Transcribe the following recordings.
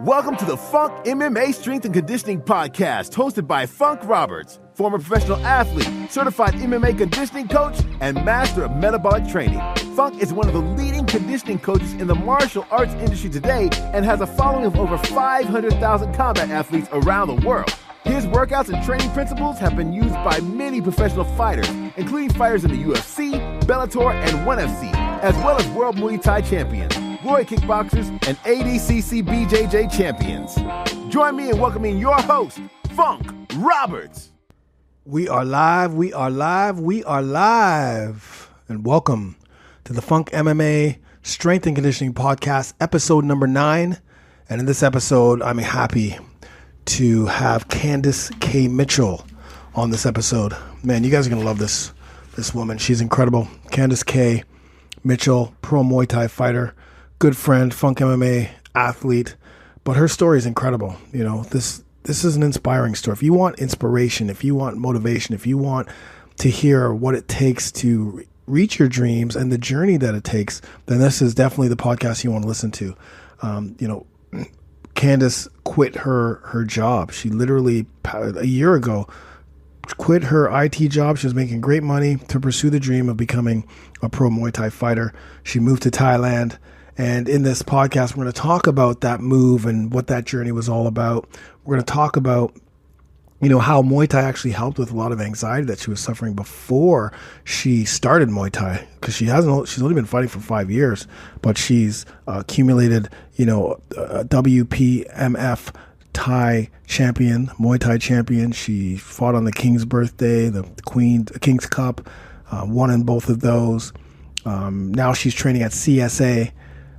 Welcome to the FunkMMA Strength and Conditioning Podcast, hosted by Funk Roberts, former professional athlete, certified MMA conditioning coach, and master of metabolic training. Funk is one of the leading conditioning coaches in the martial arts industry today and has a following of over 500,000 combat athletes around the world. His workouts and training principles have been used by many professional fighters, including fighters in the UFC, Bellator, and ONE FC, as well as World Muay Thai champions, Glory Kickboxers, and ADCC BJJ champions. Join me in welcoming your host, Funk Roberts. We are live, and welcome to the FunkMMA Strength and Conditioning Podcast, episode number 9. And in this episode, I'm happy to have Candice K. Mitchell on this episode. Man, you guys are going to love this woman. She's incredible. Candice K. Mitchell, pro Muay Thai fighter, good friend, FunkMMA athlete, but her story is incredible. You know, this is an inspiring story. If you want inspiration, if you want motivation, if you want to hear what it takes to reach your dreams and the journey that it takes, then this is definitely the podcast you want to listen to. Candice quit her job. She literally, a year ago, quit her IT job. She was making great money to pursue the dream of becoming a pro Muay Thai fighter. She moved to Thailand. And in this podcast, we're going to talk about that move and what that journey was all about. We're going to talk about, how Muay Thai actually helped with a lot of anxiety that she was suffering before she started Muay Thai, because she's only been fighting for 5 years, but she's accumulated, a WPMF Thai champion, Muay Thai champion. She fought on the King's birthday, the King's Cup, won in both of those. Now she's training at CSA,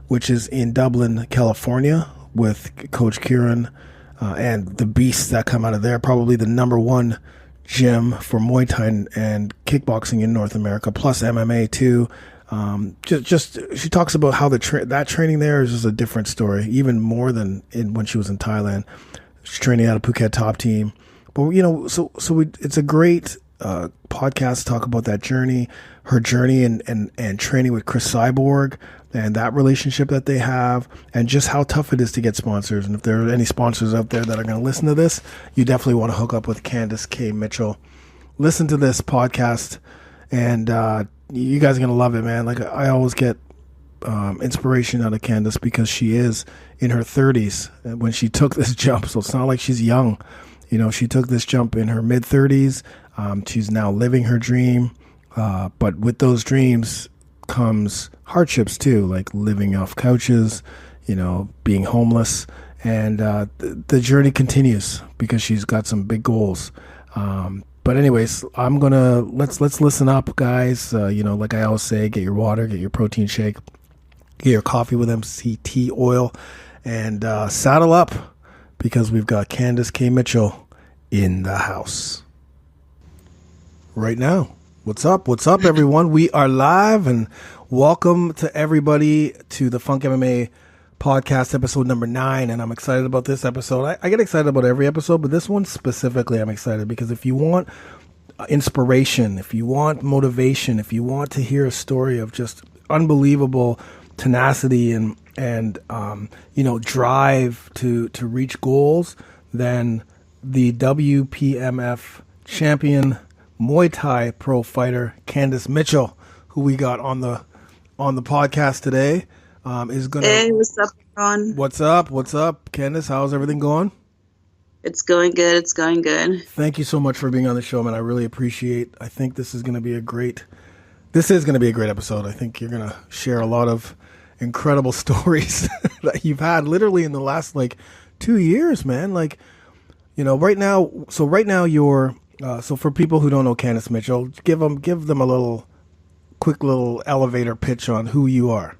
which is in Dublin, California, with Coach Kieran and the beasts that come out of there. Probably the number one gym for Muay Thai and kickboxing in North America, plus MMA too. She talks about how that training there is just a different story, even more than when she was in Thailand. She's training out of Phuket Top Team. But it's a great podcast to talk about that journey, her journey and training with Chris Cyborg and that relationship that they have, and just how tough it is to get sponsors. And if there are any sponsors out there that are going to listen to this, you definitely want to hook up with Candice K. Mitchell. Listen to this podcast, and you guys are going to love it, man. Like, I always get inspiration out of Candice because she is in her 30s when she took this jump. So it's not like she's young. She took this jump in her mid-30s. She's now living her dream. But with those dreams comes hardships too, like living off couches, being homeless. And the journey continues because she's got some big goals. But anyways, let's listen up, guys. Like I always say, get your water, get your protein shake, get your coffee with MCT oil, and saddle up because we've got Candice K. Mitchell in the house right now. What's up, everyone? We are live, and welcome to everybody to the FunkMMA podcast, episode number 9. And I'm excited about this episode. I get excited about every episode, but this one specifically, I'm excited because if you want inspiration, if you want motivation, if you want to hear a story of just unbelievable tenacity and drive to reach goals, then the WPMF champion Muay Thai pro fighter Candice Mitchell, who we got on the podcast today, is gonna. Hey, what's up, Ron? What's up, Candice? How's everything going? It's going good. Thank you so much for being on the show, man. I really appreciate. I think this is going to be a great episode. I think you're going to share a lot of incredible stories that you've had literally in the last 2 years, man. Right now you're. So for people who don't know Candice Mitchell, give them a quick little elevator pitch on who you are.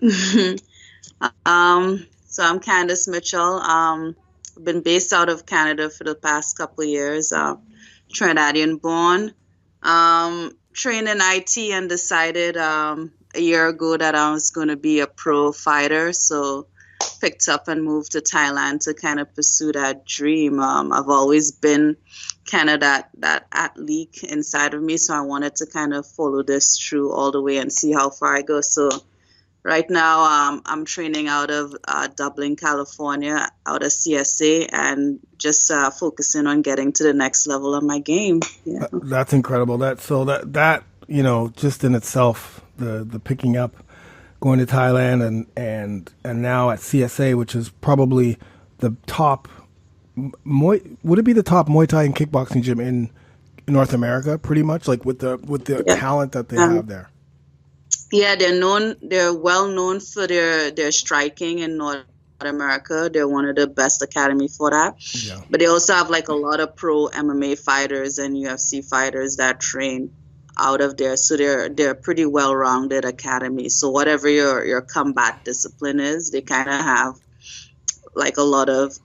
So I'm Candice Mitchell. I've been based out of Canada for the past couple of years. Trinidadian born. Trained in IT and decided a year ago that I was going to be a pro fighter. So picked up and moved to Thailand to kind of pursue that dream. I've always been kind of that athlete inside of me, so I wanted to kind of follow this through all the way and see how far I go. So Right now, I'm training out of Dublin, California, out of CSA, and just focusing on getting to the next level of my game. Yeah. That's incredible. That just in itself, the picking up, going to Thailand and now at CSA, which is probably the top would it be the top Muay Thai and kickboxing gym in North America, pretty much, like with the talent that they have there? Yeah, they're well known for their striking in North America. They're one of the best academy for that. Yeah. But they also have like a lot of pro MMA fighters and UFC fighters that train out of there. So they're pretty well-rounded academy. So whatever your combat discipline is, they kind of have like a lot of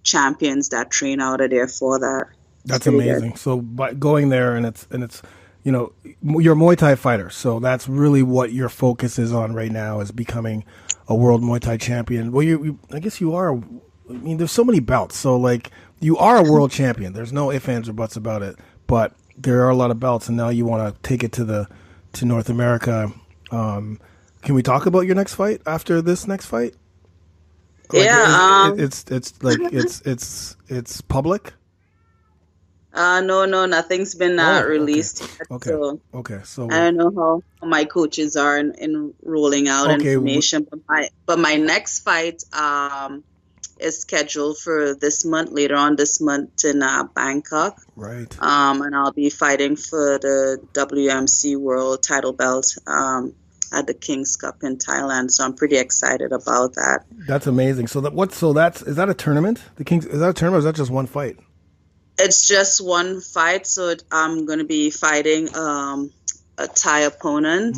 champions that train out of there for that. That's amazing. Good. So by going there and it's you're a Muay Thai fighter, so that's really what your focus is on right now, is becoming a world Muay Thai champion. Well, I guess you are. I mean, there's so many belts, so like you are a world champion. There's no ifs, ands, or buts about it. But there are a lot of belts, and now you want to take it to North America. Can we talk about your next fight after this next fight? Like, yeah, it's public. No, nothing's been released yet. So I don't know how my coaches are in rolling out information. But my next fight is scheduled for later on this month in Bangkok. Right. And I'll be fighting for the WMC World Title belt at the King's Cup in Thailand. So I'm pretty excited about that. That's amazing. Is that a tournament? Is that a tournament, or is that just one fight? It's just one fight, so I'm going to be fighting a Thai opponent.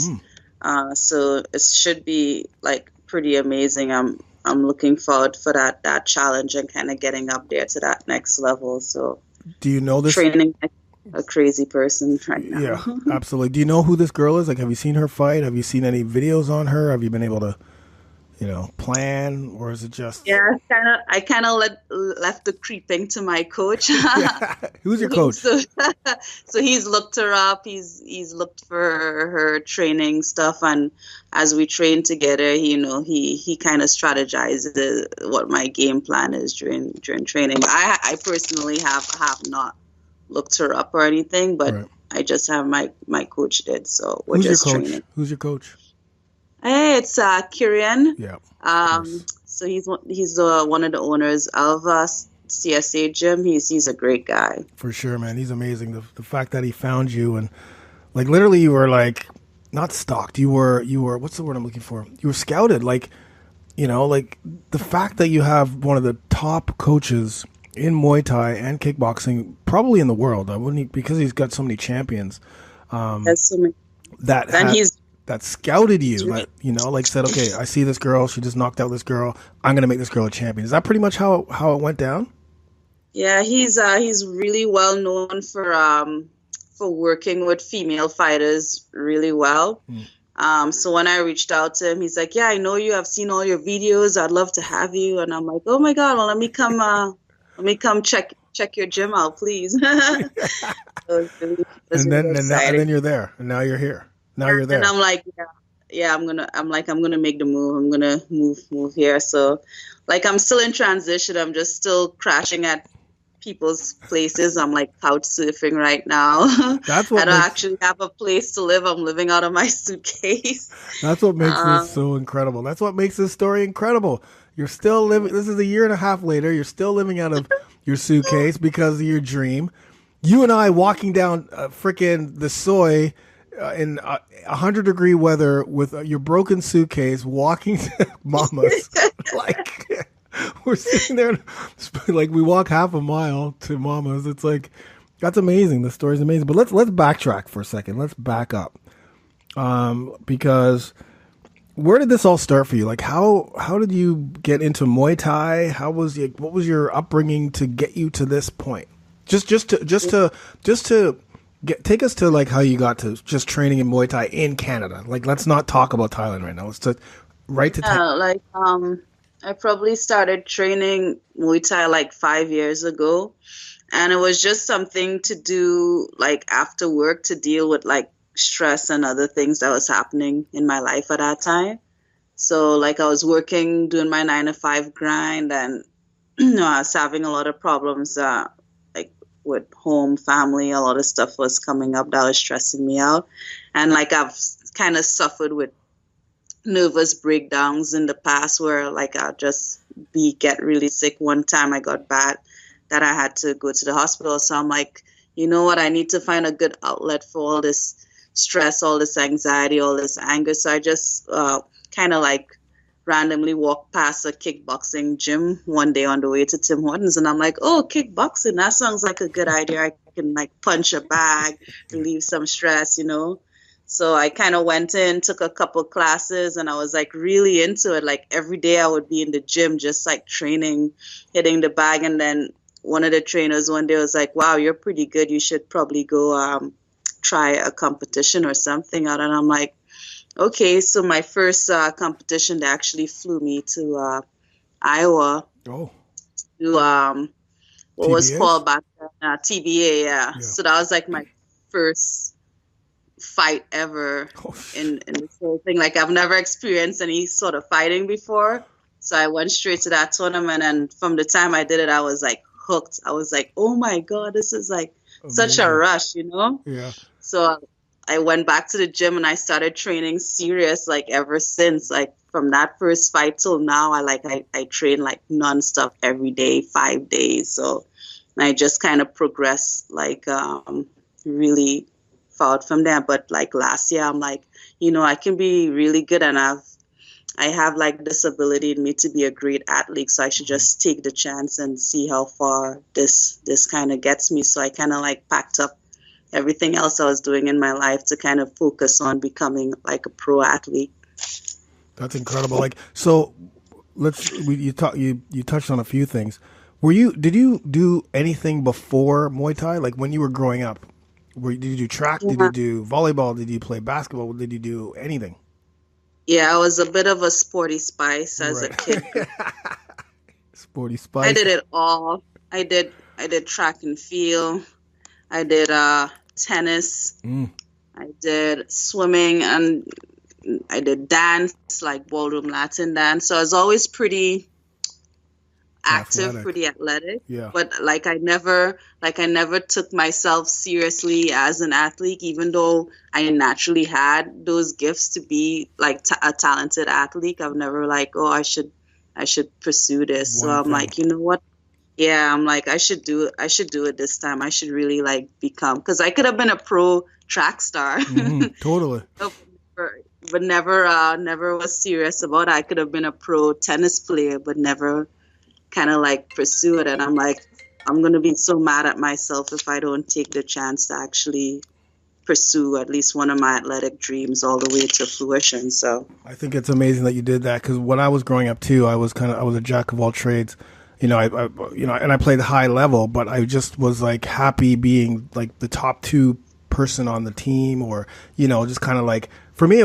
So it should be like pretty amazing. I'm looking forward for that challenge and kind of getting up there to that next level. So do you know this? Training like a crazy person right now. Yeah, absolutely. Do you know who this girl is? Like, have you seen her fight? Have you seen any videos on her? Have you been able to plan, or is it just? Yeah, I kind of left the creeping to my coach. Yeah. Who's your coach? So he's looked her up. He's looked for her training stuff, and as we train together, he kind of strategizes what my game plan is during training. I personally have not looked her up or anything, but right. I just have my coach did. So we're just training. Who's your coach? Hey, it's Kirian. Yeah. So he's one of the owners of CSA Gym. He's a great guy. For sure, man. He's amazing. The fact that he found you, and like literally you were like not stalked. You were what's the word I'm looking for? You were scouted. Like the fact that you have one of the top coaches in Muay Thai and kickboxing, probably in the world. Because he's got so many champions. That scouted you, said, okay, I see this girl. She just knocked out this girl. I'm going to make this girl a champion. Is that pretty much how it went down? Yeah, he's really well known for working with female fighters really well. So when I reached out to him, he's like, yeah, I know you. I've seen all your videos. I'd love to have you. And I'm like, oh my God, well, let me come check your gym out, please. So and then you're there, and now you're here. Now you're there. And I'm like, I'm gonna make the move. I'm gonna move here. So like I'm still in transition. I'm just still crashing at people's places. I'm like couch surfing right now. That's what I don't actually have a place to live. I'm living out of my suitcase. That's what makes this so incredible. That's what makes this story incredible. You're still living. This is a year and a half later. You're still living out of your suitcase because of your dream. You and I walking down frickin' the soy in 100-degree weather with your broken suitcase, walking to Mama's. Like we're sitting there, like we walk half a mile to Mama's. It's like, that's amazing. The story's amazing. But let's backtrack for a second. Let's back up, because where did this all start for you? Like how did you get into Muay Thai? What was your upbringing to get you to this point? Just to take us to like how you got to just training in Muay Thai in Canada. Like, let's not talk about Thailand right now. Let's to I probably started training Muay Thai like 5 years ago, and it was just something to do like after work to deal with like stress and other things that was happening in my life at that time. So like I was working, doing my 9 to 5 grind, and I was having a lot of problems like with home, family. A lot of stuff was coming up that was stressing me out. And like I've kind of suffered with nervous breakdowns in the past where like I'll just get really sick. One time I got bad that I had to go to the hospital. So I'm like, you know what, I need to find a good outlet for all this stress, all this anxiety, all this anger. So I just kind of like randomly walked past a kickboxing gym one day on the way to Tim Hortons, and I'm like, oh, kickboxing, that sounds like a good idea. I can like punch a bag, relieve some stress, you know. So I kind of went in, took a couple classes, and I was like really into it. Like every day I would be in the gym just like training, hitting the bag. And then one of the trainers one day was like, wow, you're pretty good. You should probably go try a competition or something out. And I'm like, okay. So my first competition, they actually flew me to Iowa to what was called back then TBA. Yeah. So that was like my first fight ever in this whole thing. Like I've never experienced any sort of fighting before. So I went straight to that tournament, and from the time I did it, I was like hooked. I was like, oh my God, this is like such a rush, you know? Yeah. So I went back to the gym and I started training serious like ever since. Like from that first fight till now, I train like nonstop every day, 5 days. So I just kind of progressed like really far from there. But like last year, I'm like, you know, I can be really good, and I have like this ability in me to be a great athlete. So I should just take the chance and see how far this kind of gets me. So I kind of like packed up everything else I was doing in my life to kind of focus on becoming like a pro athlete. That's incredible. Like, so you touched on a few things. Did you do anything before Muay Thai? Like when you were growing up, did you do track? Yeah. Did you do volleyball? Did you play basketball? Did you do anything? Yeah, I was a bit of a sporty spice as a kid. Sporty spice. I did it all. I did track and field. I did tennis. I did swimming, and I did dance, like ballroom Latin dance. So I was always pretty active, pretty athletic. Yeah. But I never took myself seriously as an athlete, even though I naturally had those gifts to be like a talented athlete. I've never like, oh, I should pursue this. So I'm like, you know what? Yeah, I'm like, I should do it this time. I should really like become, because I could have been a pro track star. Totally. But never was serious about it. I could have been a pro tennis player, but never kind of like pursue it. And I'm like, I'm going to be so mad at myself if I don't take the chance to actually pursue at least one of my athletic dreams all the way to fruition. So I think it's amazing that you did that, because when I was growing up too, I was a jack of all trades. You know, and I played high level, but I just was like happy being like the top 2 person on the team, or, you know, just kind of like, for me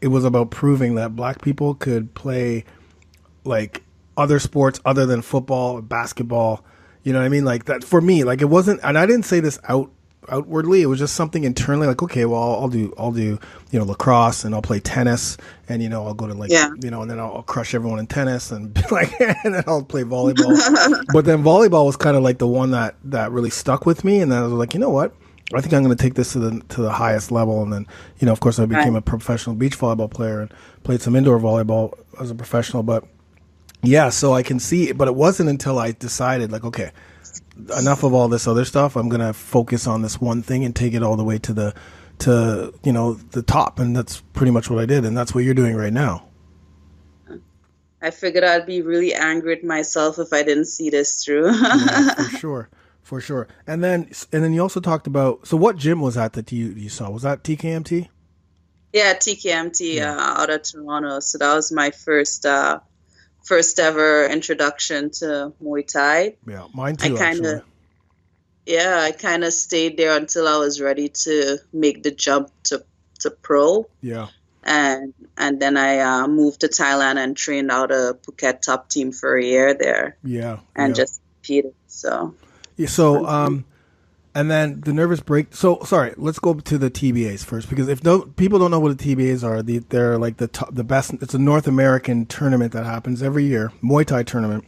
it was about proving that black people could play like other sports other than football, basketball. You know what I mean? Like that for me, like it wasn't, and I didn't say this outwardly. It was just something internally, like, okay, well, I'll do, you know, lacrosse, and I'll play tennis, and, you know, I'll go to like, you know, and then I'll crush everyone in tennis, and like, and then I'll play volleyball. But then volleyball was kind of like the one that really stuck with me. And then I was like, you know what? I think I'm going to take this to the highest level. And then, you know, of course I became a professional beach volleyball player and played some indoor volleyball as a professional. But yeah, so I can see, but it wasn't until I decided like, okay, enough of all this other stuff. I'm going to focus on this one thing and take it all the way to you know, the top. And that's pretty much what I did. And that's what you're doing right now. I figured I'd be really angry at myself if I didn't see this through. Yeah, for sure. And then you also talked about, so what gym was that you saw? Was that TKMT? Yeah, TKMT out of Toronto. So that was my first ever introduction to Muay Thai. Yeah, mine too, actually. Yeah, I kind of stayed there until I was ready to make the jump to pro. Yeah. And then I moved to Thailand and trained out a Phuket Top Team for a year there. Yeah. And just competed. So. Yeah, so, And then the nervous break. So sorry, let's go to the TBAs first, because if people don't know what the TBAs are, they're like the best. It's a North American tournament that happens every year, Muay Thai tournament,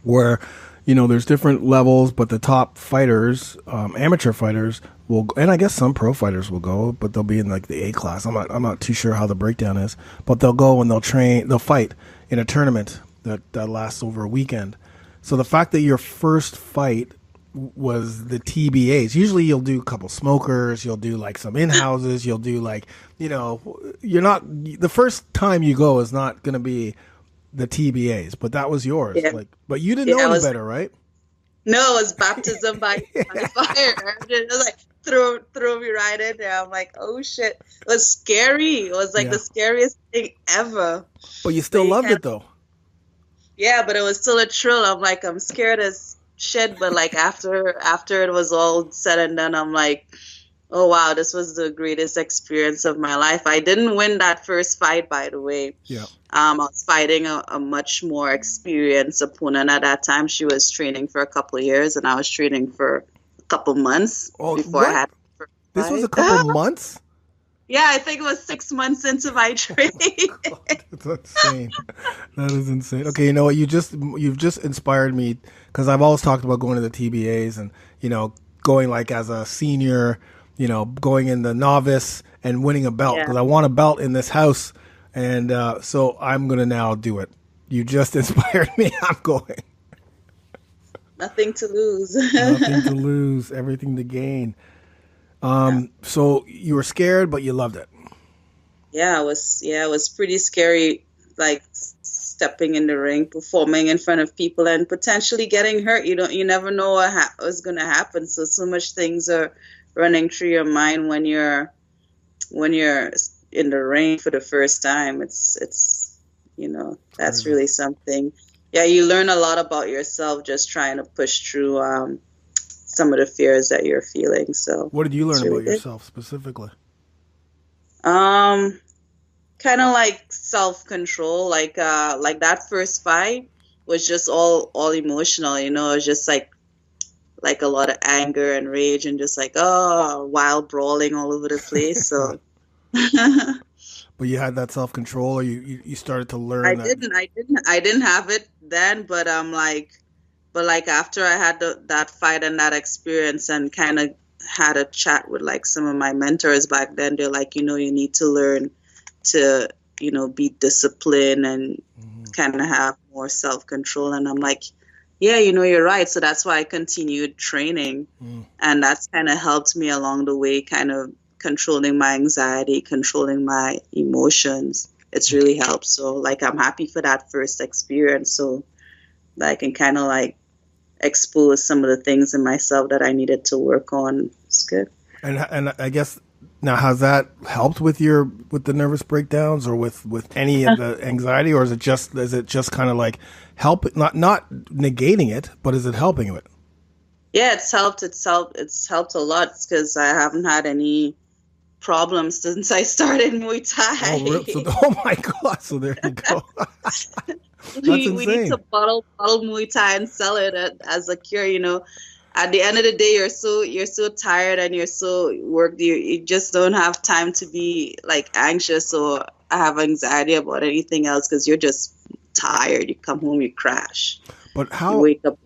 where there's different levels, but the top fighters, amateur fighters, will, and I guess some pro fighters will go, but they'll be in like the A class. I'm not too sure how the breakdown is, but they'll go and they'll fight in a tournament that lasts over a weekend. So the fact that your first fight was the TBAs. Usually you'll do a couple smokers, you'll do like some in-houses, you'll do like, you're not, the first time you go is not going to be the TBAs, but that was yours. Yeah. But you didn't know any better, right? No, it was baptism by fire. It was like, throw me right in there. I'm like, oh shit. It was scary. It was like the scariest thing ever. But you still loved it though. Yeah, but it was still a thrill. I'm like, I'm scared as shit, but like after it was all said and done, I'm like, oh wow, this was the greatest experience of my life. I didn't win that first fight, by the way. Yeah. I was fighting a much more experienced opponent at that time. She was training for a couple of years, and I was training for a couple months before I had. This was a couple months? Yeah, I think it was 6 months into my training. Oh, that's insane. That is insane. Okay, you know what? You've just inspired me, because I've always talked about going to the TBAs and going like as a senior, going in the novice and winning a belt, because I want a belt in this house, and so I'm gonna now do it. You just inspired me. I'm going. Nothing to lose. Nothing to lose. Everything to gain. So you were scared, but you loved it. Yeah, it was pretty scary, like stepping in the ring, performing in front of people, and potentially getting hurt. You never know what's going to happen. So much things are running through your mind when you're in the ring for the first time. It's that's really something. Yeah, you learn a lot about yourself just trying to push through some of the fears that you're feeling. So what did you learn about yourself specifically? Kind of like self-control, like that first fight was just all emotional, it was just like a lot of anger and rage and just like wild brawling all over the place. So but you had that self-control, or you started to learn? I didn't have it then, but after I had that fight and that experience and kind of had a chat with like some of my mentors back then, they're like, you need to learn to, be disciplined and kind of have more self-control. And I'm like, yeah, you're right. So that's why I continued training. And that's kind of helped me along the way, kind of controlling my anxiety, controlling my emotions. It's really helped. So like, I'm happy for that first experience. So that I can kind of like expose some of the things in myself that I needed to work on. It's good. And I guess now, has that helped with the nervous breakdowns or with any of the anxiety, or is it just kind of like help, not negating it, but is it helping it? Yeah, it's helped. It's helped a lot because I haven't had any problems since I started Muay Thai. Oh my God! So there you go. we need to bottle Muay Thai and sell it as a cure. At the end of the day, you're so tired and you're so worked. You just don't have time to be like anxious or have anxiety about anything else because you're just tired. You come home, you crash. But how you wake up,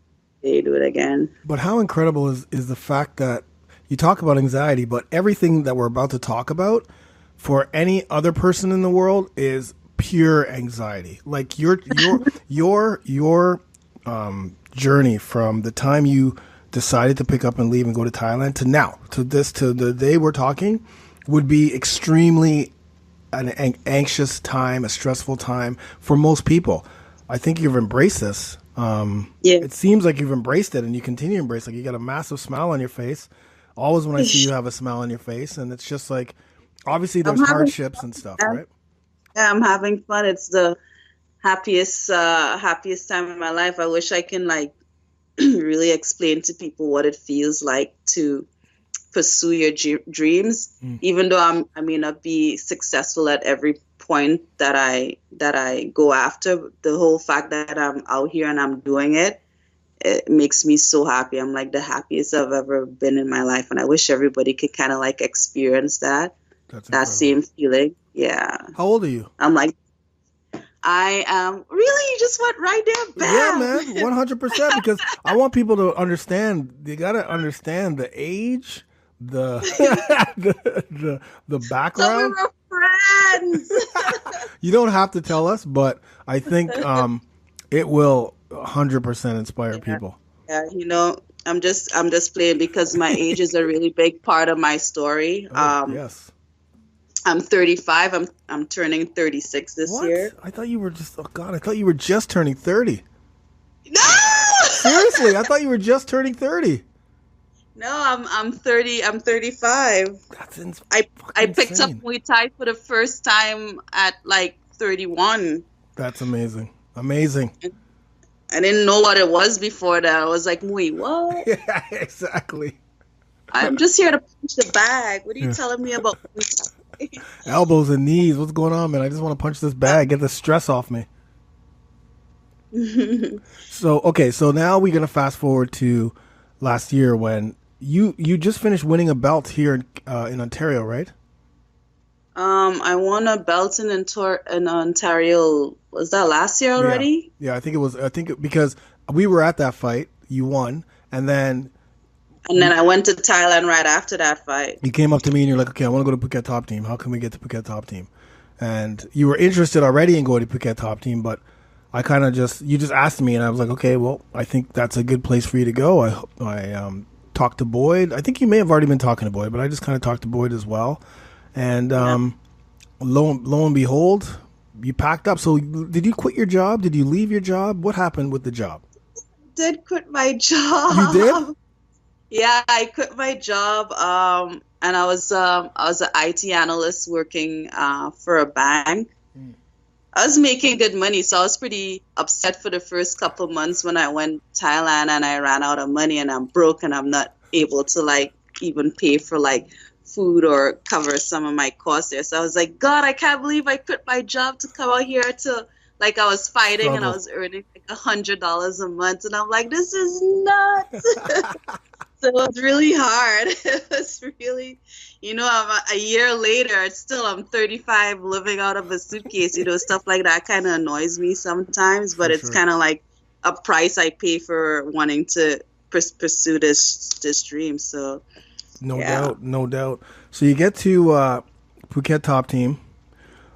you do it again. But how incredible is the fact that you talk about anxiety, but everything that we're about to talk about for any other person in the world is pure anxiety. Like your journey from the time you decided to pick up and leave and go to Thailand to now, to the day we're talking, would be extremely an anxious time, a stressful time for most people. I think you've embraced this. It seems like you've embraced it and you continue to embrace it. Like you got a massive smile on your face. Always when I see you have a smile on your face, and it's just like, obviously there's hardships and stuff, right? Yeah, I'm having fun. It's the happiest time in my life. I wish I can like really explain to people what it feels like to pursue your dreams, even though I may not be successful at every point that I go after. The whole fact that I'm out here and I'm doing it, it makes me so happy. I'm like the happiest I've ever been in my life, and I wish everybody could kind of like experience that same feeling. Yeah. How old are you? I'm like, I am really. You just went right there, bam. Yeah, man, 100%. Because I want people to understand. You got to understand the age, the the background. So we were friends. You don't have to tell us, but I think it will 100% inspire people. Yeah, you know, I'm just playing because my age is a really big part of my story. Yes. I'm 35. I'm turning 36 this year. I thought you were just I thought you were just turning 30. No! Seriously, I thought you were just turning 30. No, I'm 30. I'm 35. That's I picked up Muay Thai for the first time at like 31. That's amazing. Amazing. I didn't know what it was before that. I was like, wait, what? Yeah, exactly. I'm just here to punch the bag. What are you telling me about Muay Thai? Elbows and knees. What's going on, man? I just want to punch this bag, get the stress off me. So now we're gonna fast forward to last year when you just finished winning a belt here in Ontario, right? I won a belt in Ontario. Was that last year already? Yeah, I think it was. I think because we were at that fight, you won, and then I went to Thailand right after that fight. You came up to me and you're like, okay, I want to go to Phuket Top Team. How can we get to Phuket Top Team? And you were interested already in going to Phuket Top Team, but I kind of you just asked me and I was like, okay, well, I think that's a good place for you to go. I talked to Boyd. I think you may have already been talking to Boyd, but I just kind of talked to Boyd as well. And lo and behold, you packed up. So did you quit your job? Did you leave your job? What happened with the job? I did quit my job. You did? Yeah, I quit my job, and I was an IT analyst working for a bank. I was making good money, so I was pretty upset for the first couple months when I went to Thailand and I ran out of money and I'm broke and I'm not able to like even pay for like food or cover some of my costs there. So I was like, God, I can't believe I quit my job to come out here to like I was fighting and I was earning like $100 a month and I'm like, this is nuts. So it was really hard. It was really, you know, a year later, I'm 35 living out of a suitcase, you know, stuff like that kind of annoys me sometimes, but it's kind of like a price I pay for wanting to pursue this dream. So no doubt. So you get to Phuket Top Team.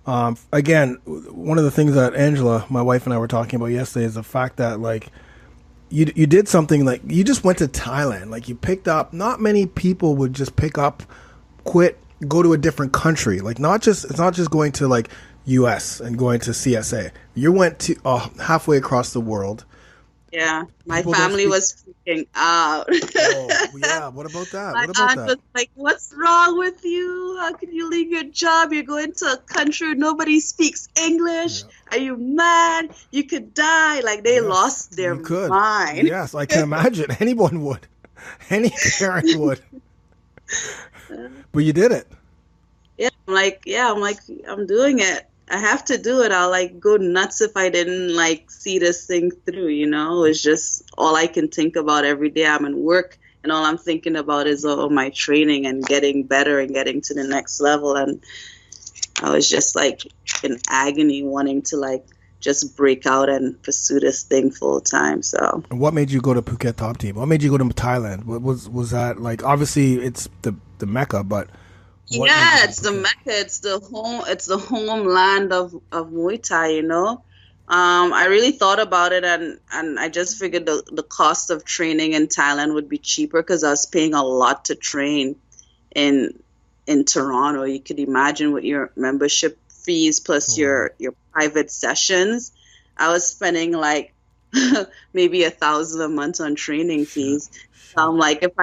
Again, one of the things that Angela, my wife, and I were talking about yesterday is the fact that like you did something like you just went to Thailand. Like you picked up. Not many people would just pick up, quit, go to a different country. Like it's not just going to like U.S. and going to CSA. You went to halfway across the world. Yeah, my family was freaking out. Oh, yeah. What about that? My aunt was like, what's wrong with you? How can you leave your job? You're going to a country where nobody speaks English. Yeah. Are you mad? You could die. Like, they lost their mind. Yes, I can imagine. Anyone would. Any parent would. But you did it. Yeah, I'm doing it. I have to do it. I'll like go nuts if I didn't like see this thing through, you know. It's just all I can think about every day. I'm in work and all I'm thinking about is my training and getting better and getting to the next level. And I was just like in agony wanting to like just break out and pursue this thing full time. So what made you go to Phuket Top Team? What made you go to Thailand? What was that like? Obviously it's the Mecca, but yeah, it's the Mecca. It's the homeland of Muay Thai, you know. I really thought about it, and I just figured the cost of training in Thailand would be cheaper because I was paying a lot to train in Toronto. You could imagine with your membership fees plus your private sessions, I was spending like maybe $1,000 a month on training fees. So I'm like, if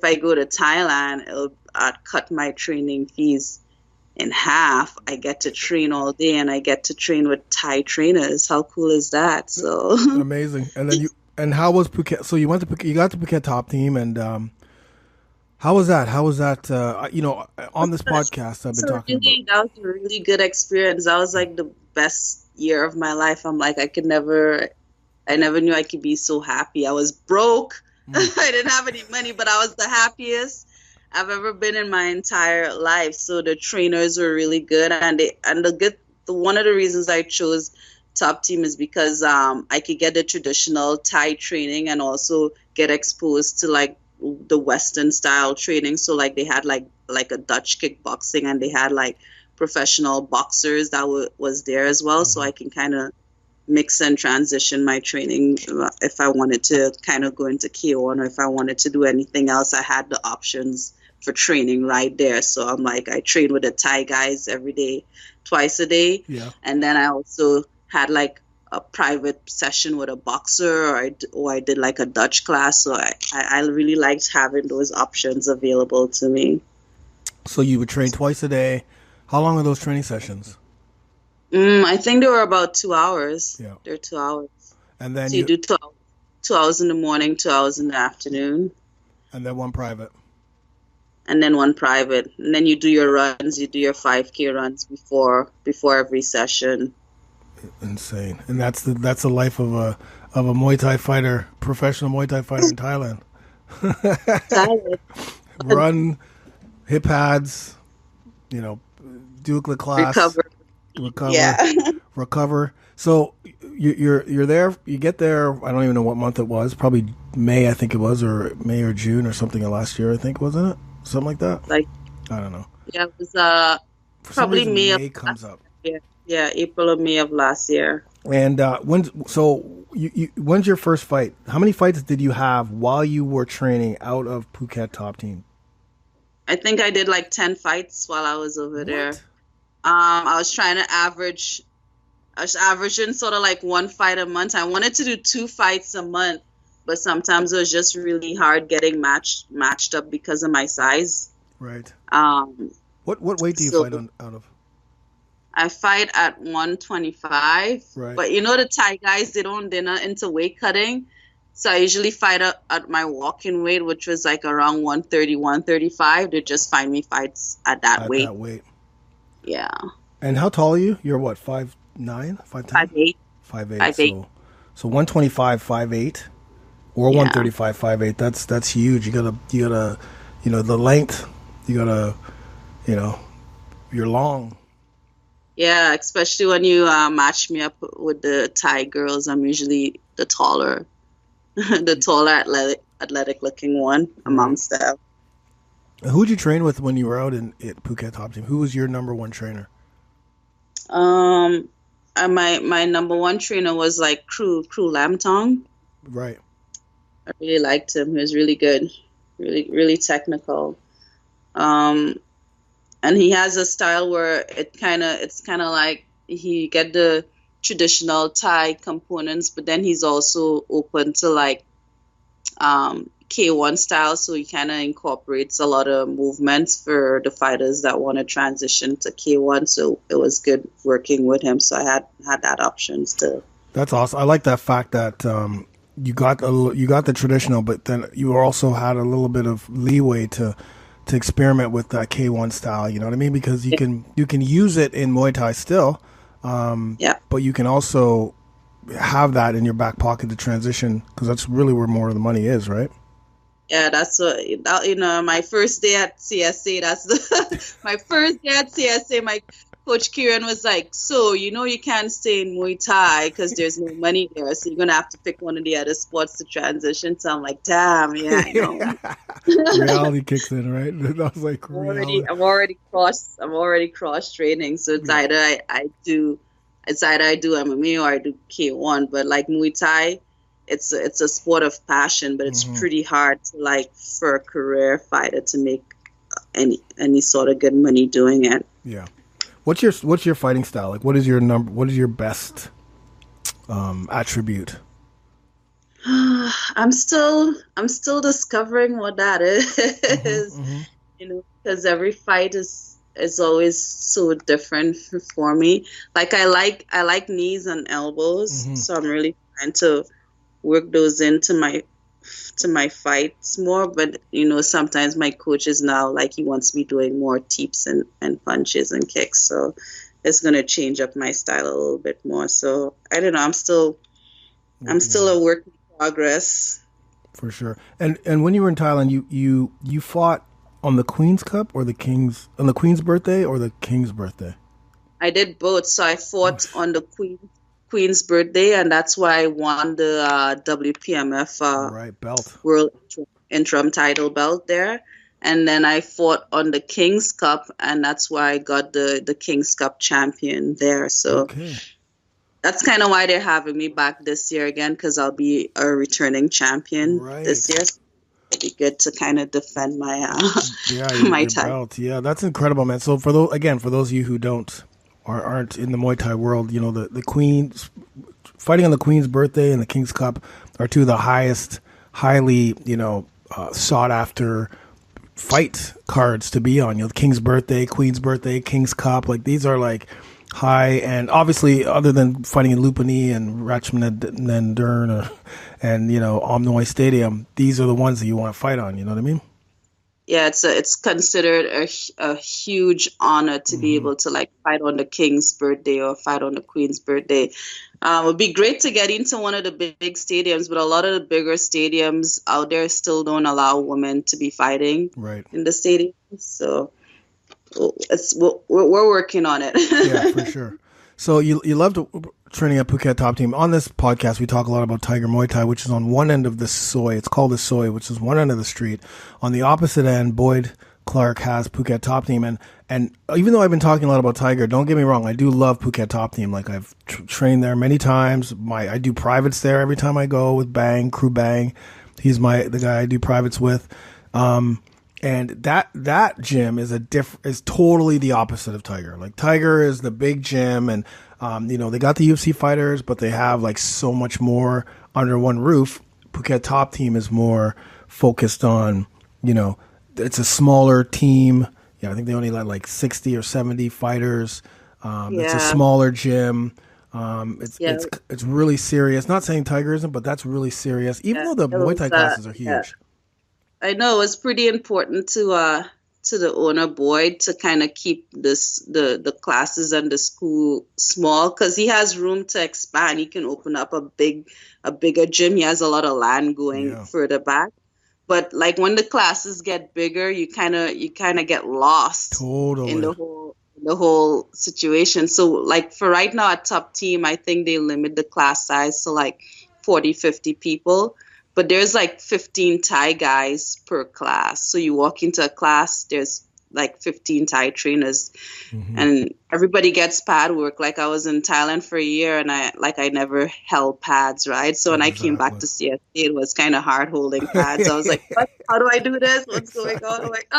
I go to Thailand, I'd cut my training fees in half. I get to train all day, and I get to train with Thai trainers. How cool is that? So amazing. And then how was Phuket? So you went to Phuket, you got to Phuket Top Team, and how was that? How was that? You know, on this podcast I've been talking about. That was a really good experience. That was like the best year of my life. I'm like, I could never I never knew I could be so happy. I was broke. I didn't have any money, but I was the happiest I've ever been in my entire life. So the trainers were really good, and one of the reasons I chose Top Team is because I could get the traditional Thai training and also get exposed to like the Western style training. So like they had like a Dutch kickboxing, and they had like professional boxers that was there as well. So I can kind of mix and transition my training if I wanted to kind of go into K1, or if I wanted to do anything else. I had the options for training right there. So I'm like, I train with the Thai guys every day, twice a day. Yeah. And then I also had like a private session with a boxer, or I did like a Dutch class. So I really liked having those options available to me. So you would train twice a day. How long are those training sessions? I think they were about 2 hours. Yeah. They're 2 hours. And then so you do 2 hours in the morning, 2 hours in the afternoon. And then one private. And then one private. And then you do your runs. You do your 5K runs before every session. Insane. And that's the life of a Muay Thai fighter, professional Muay Thai fighter in Thailand. Run, hip pads, do the class, recover. So you're there. You get there. I don't even know what month it was. Probably May, I think it was, or May or June or something of last year. I think, wasn't it? Something like that. Like, I don't know. Yeah, it was probably May comes up. Yeah, April or May of last year. And when's your first fight? How many fights did you have while you were training out of Phuket Top Team? I think I did like 10 fights while I was over there. I was trying to average. I was averaging sort of like 1 fight a month. I wanted to do 2 fights a month, but sometimes it was just really hard getting matched up because of my size. Right. What weight do you fight out of? I fight at 125. Right. But the Thai guys, they're not into weight cutting. So I usually fight at my walking weight, which was like around 130, 135. They just find me fights at that weight. At that weight. Yeah. And how tall are you? You're what, 5'9", 5'10"? 5'8". 5'8". So 125, 5'8", or 135, 5'8". That's huge. You gotta, the length. You gotta, you're long. Yeah, especially when you match me up with the Thai girls. I'm usually the taller athletic looking one amongst them. Who did you train with when you were out at Phuket Top Team? Who was your number one trainer? My number one trainer was like Crew Lamtong. Right. I really liked him. He was really good, really technical. And he has a style where it's kind of like he get the traditional Thai components, but then he's also open to like K1 style, so he kind of incorporates a lot of movements for the fighters that want to transition to K1. So it was good working with him. So I had that options too. That's awesome. I like that fact that you got the traditional, but then you also had a little bit of leeway to experiment with that K1 style. You know what I mean? Because you can use it in Muay Thai still, but you can also have that in your back pocket to transition, because that's really where more of the money is, right? Yeah, that's what, my first day at CSA, my first day at CSA, my coach Kieran was like, so, you can't stay in Muay Thai because there's no money there, so you're going to have to pick one of the other sports to transition. So I'm like, damn, yeah, I know. Reality kicks in, right? That was like I'm already cross training, so it's either I do MMA or I do K1, but like Muay Thai, it's a sport of passion, but it's pretty hard to like for a career fighter to make any sort of good money doing it. Yeah. What's your fighting style? Like, what is your best attribute? I'm still discovering what that is. Because every fight is always so different for me. Like I like knees and elbows, so I'm really trying to work those into my fights more. But sometimes my coach is now like, he wants me doing more teeps and punches and kicks, so it's gonna change up my style a little bit more. So I don't know, I'm still I'm still a work in progress. For sure. And when you were in Thailand, you fought on the Queen's Cup or the Queen's birthday or the King's birthday? I did both. So I fought on the Queen's birthday, and that's why I won the WPMF belt, World Interim title belt there. And then I fought on the King's Cup, and that's why I got the King's Cup champion there. So that's kind of why they're having me back this year again, because I'll be a returning champion this year. So it'll be good to kind of defend my my title. Belt. Yeah, that's incredible, man. So for those of you who aren't in the Muay Thai world, you know, the Queen's fighting on the Queen's birthday and the King's Cup are two of the highly, you know, sought after fight cards to be on. You know, the King's birthday, Queen's birthday, King's Cup, like these are like high, and obviously other than fighting in Lupani and Ratchamandaran and, you know, Omnoy Stadium, these are the ones that you want to fight on, you know what I mean? Yeah, it's considered a huge honor to be able to like fight on the King's birthday or fight on the Queen's birthday. It would be great to get into one of the big stadiums, but a lot of the bigger stadiums out there still don't allow women to be fighting in the stadium. So we're working on it. Yeah, for sure. So you loved training at Phuket Top Team. On this podcast, we talk a lot about Tiger Muay Thai, which is on one end of the soy. It's called the soy, which is one end of the street. On the opposite end, Boyd Clark has Phuket Top Team. And even though I've been talking a lot about Tiger, don't get me wrong, I do love Phuket Top Team. Like I've trained there many times. I do privates there every time I go with Bang, Crew Bang. He's the guy I do privates with. And that gym is totally the opposite of Tiger. Like Tiger is the big gym, and you know, they got the UFC fighters, but they have like so much more under one roof. Phuket Top Team is more focused on, you know, it's a smaller team. Yeah, I think they only let like 60 or 70 fighters. It's a smaller gym. It's really serious. Not saying Tiger isn't, but that's really serious. Even though the Muay Thai classes are huge. Yeah. I know it's pretty important to the owner Boyd to kind of keep the classes and the school small, because he has room to expand. He can open up a bigger gym. He has a lot of land going further back. But like when the classes get bigger, you kind of get lost in the whole situation. So like for right now at Top Team, I think they limit the class size to like 40, 50 people. But there's like 15 Thai guys per class. So you walk into a class, there's like 15 Thai trainers, and everybody gets pad work. Like I was in Thailand for a year, and I never held pads, right? So when I came back to CSA, it was kind of hard holding pads. I was like, how do I do this? What's going on? I'm like,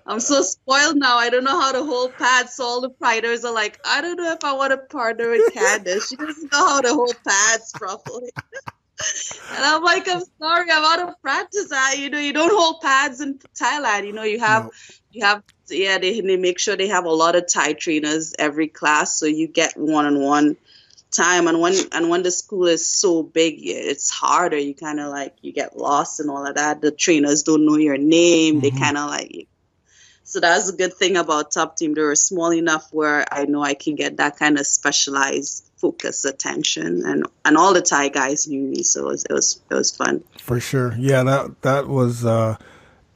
I'm so spoiled now. I don't know how to hold pads. So all the fighters are like, I don't know if I want to partner with Candace. She doesn't know how to hold pads properly. And I'm like, I'm sorry, I'm out of practice. You know, you don't hold pads in Thailand. You know, they make sure they have a lot of Thai trainers every class, so you get one-on-one time. And when the school is so big, it's harder. You kind of like, you get lost and all of that. The trainers don't know your name. They kind of like, so that's a good thing about Top Team. They were small enough where I know I can get that kind of specialized focus attention, and all the Thai guys knew me, so it was fun. For sure. Yeah, that was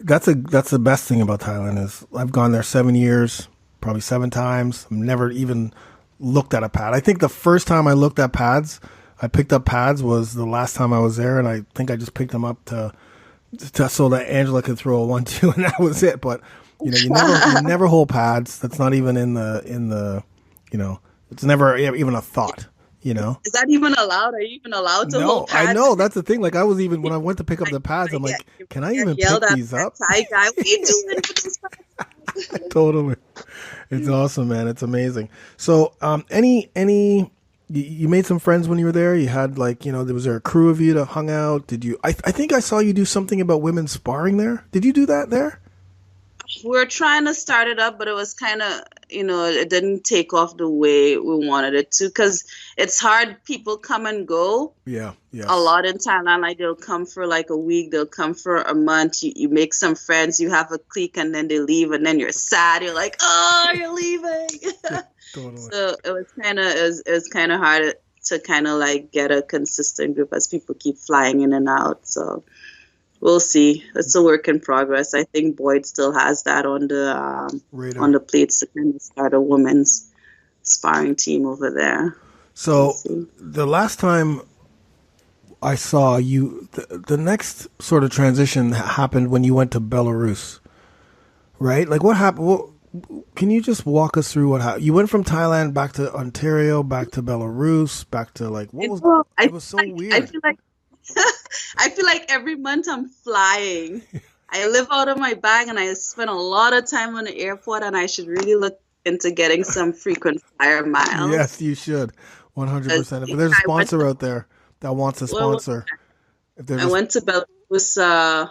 that's the best thing about Thailand is I've gone there 7 years, probably 7 times. I've never even looked at a pad. I think the first time I looked at pads, I picked up pads was the last time I was there, and I think I just picked them up to so that Angela could throw a 1-2, and that was it. But you know, you never hold pads. That's not even in the you know. It's never even a thought, you know. Is that even allowed? Are you even allowed to hold pads? I know. That's the thing. Like, I was even, when I went to pick up the pads, I'm like, can I even pick these up? Thai guy, what are you doing with these pads? Totally. It's awesome, man. It's amazing. So, you made some friends when you were there? You had, like, you know, was there a crew of you that hung out? Did you, I think I saw you do something about women sparring there. Did you do that there? We were trying to start it up, but it was kind of, you know, it didn't take off the way we wanted it to, because it's hard. People come and go. Yeah. A lot in Thailand, like they'll come for like a week, they'll come for a month. You make some friends, you have a clique, and then they leave, and then you're sad. You're like, oh, you're leaving. Totally. So it was kind of hard to kind of like get a consistent group as people keep flying in and out. So we'll see. It's a work in progress. I think Boyd still has that on the plates to kind of start a women's sparring team over there. So the last time I saw you, the next sort of transition happened when you went to Belarus, right? Like what happened? Can you just walk us through what happened? You went from Thailand back to Ontario, back to Belarus, back to like, what was, it was so weird. I feel like every month I'm flying. I live out of my bag and I spend a lot of time on the airport, and I should really look into getting some frequent flyer miles. Yes, you should. 100%. If there's a sponsor out there that wants a sponsor. I went to Belarus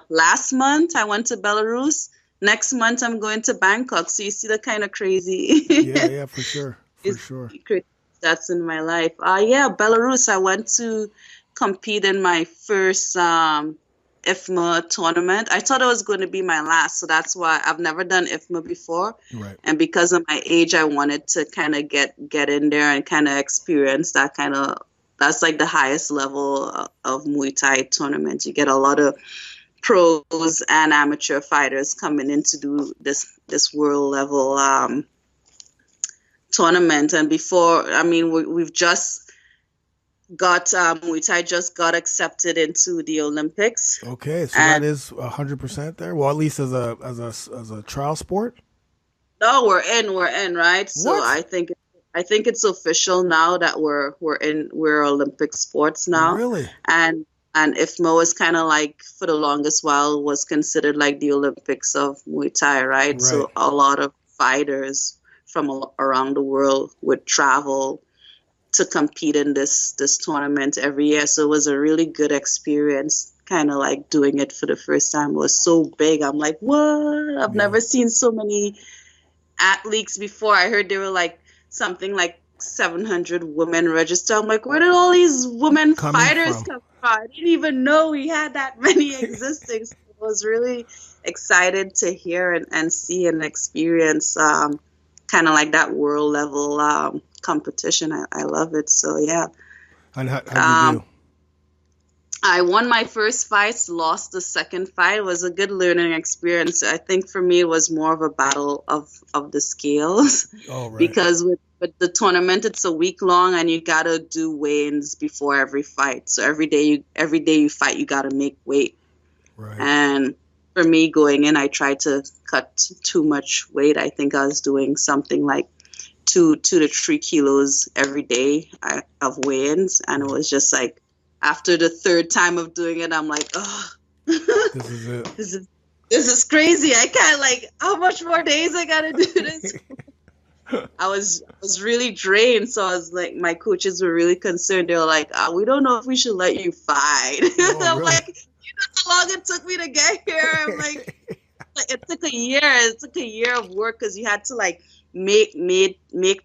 last month. I went to Belarus. Next month, I'm going to Bangkok. So you see the kind of crazy. Yeah, for sure. For sure. That's in my life. Belarus. I went to compete in my first IFMA tournament. I thought it was going to be my last. So that's why I've never done IFMA before. Right. And because of my age, I wanted to kind of get in there and kind of experience that kind of, that's like the highest level of Muay Thai tournaments. You get a lot of pros and amateur fighters coming in to do this world level tournament. And before, I mean, we've just got Muay Thai just got accepted into the Olympics. Okay, so that is 100% there. Well, at least as a trial sport. No, we're in, right? So what? I think it's official now that we're Olympic sports now. Really? And IFMA was kind of like, for the longest while, was considered like the Olympics of Muay Thai, right? So a lot of fighters from around the world would travel to compete in this tournament every year. So it was a really good experience, kind of like doing it for the first time. It was so big. I'm like, what? I've never seen so many athletes before. I heard there were like something like 700 women registered. I'm like, where did all these women fighters come from? I didn't even know we had that many existing. So I was really excited to hear and see and experience kind of like that world level competition. I love it. So yeah. And how did you do? I won my first fight, lost the second fight. It was a good learning experience. I think for me it was more of a battle of the scales. Oh, right. Because with the tournament, it's a week long and you gotta do weigh-ins before every fight. So every day you fight, you gotta make weight. Right. And for me going in, I tried to cut too much weight. I think I was doing something like 2 to 3 kilos every day of weigh-ins, and it was just like after the third time of doing it, I'm like, oh, this is it. This is crazy. I can't, like, how much more days I gotta do this? I was really drained, so I was like, my coaches were really concerned. They were like, we don't know if we should let you fight. Oh, I'm really? like, you know how long it took me to get here? I'm like it took a year. It took a year of work because you had to like make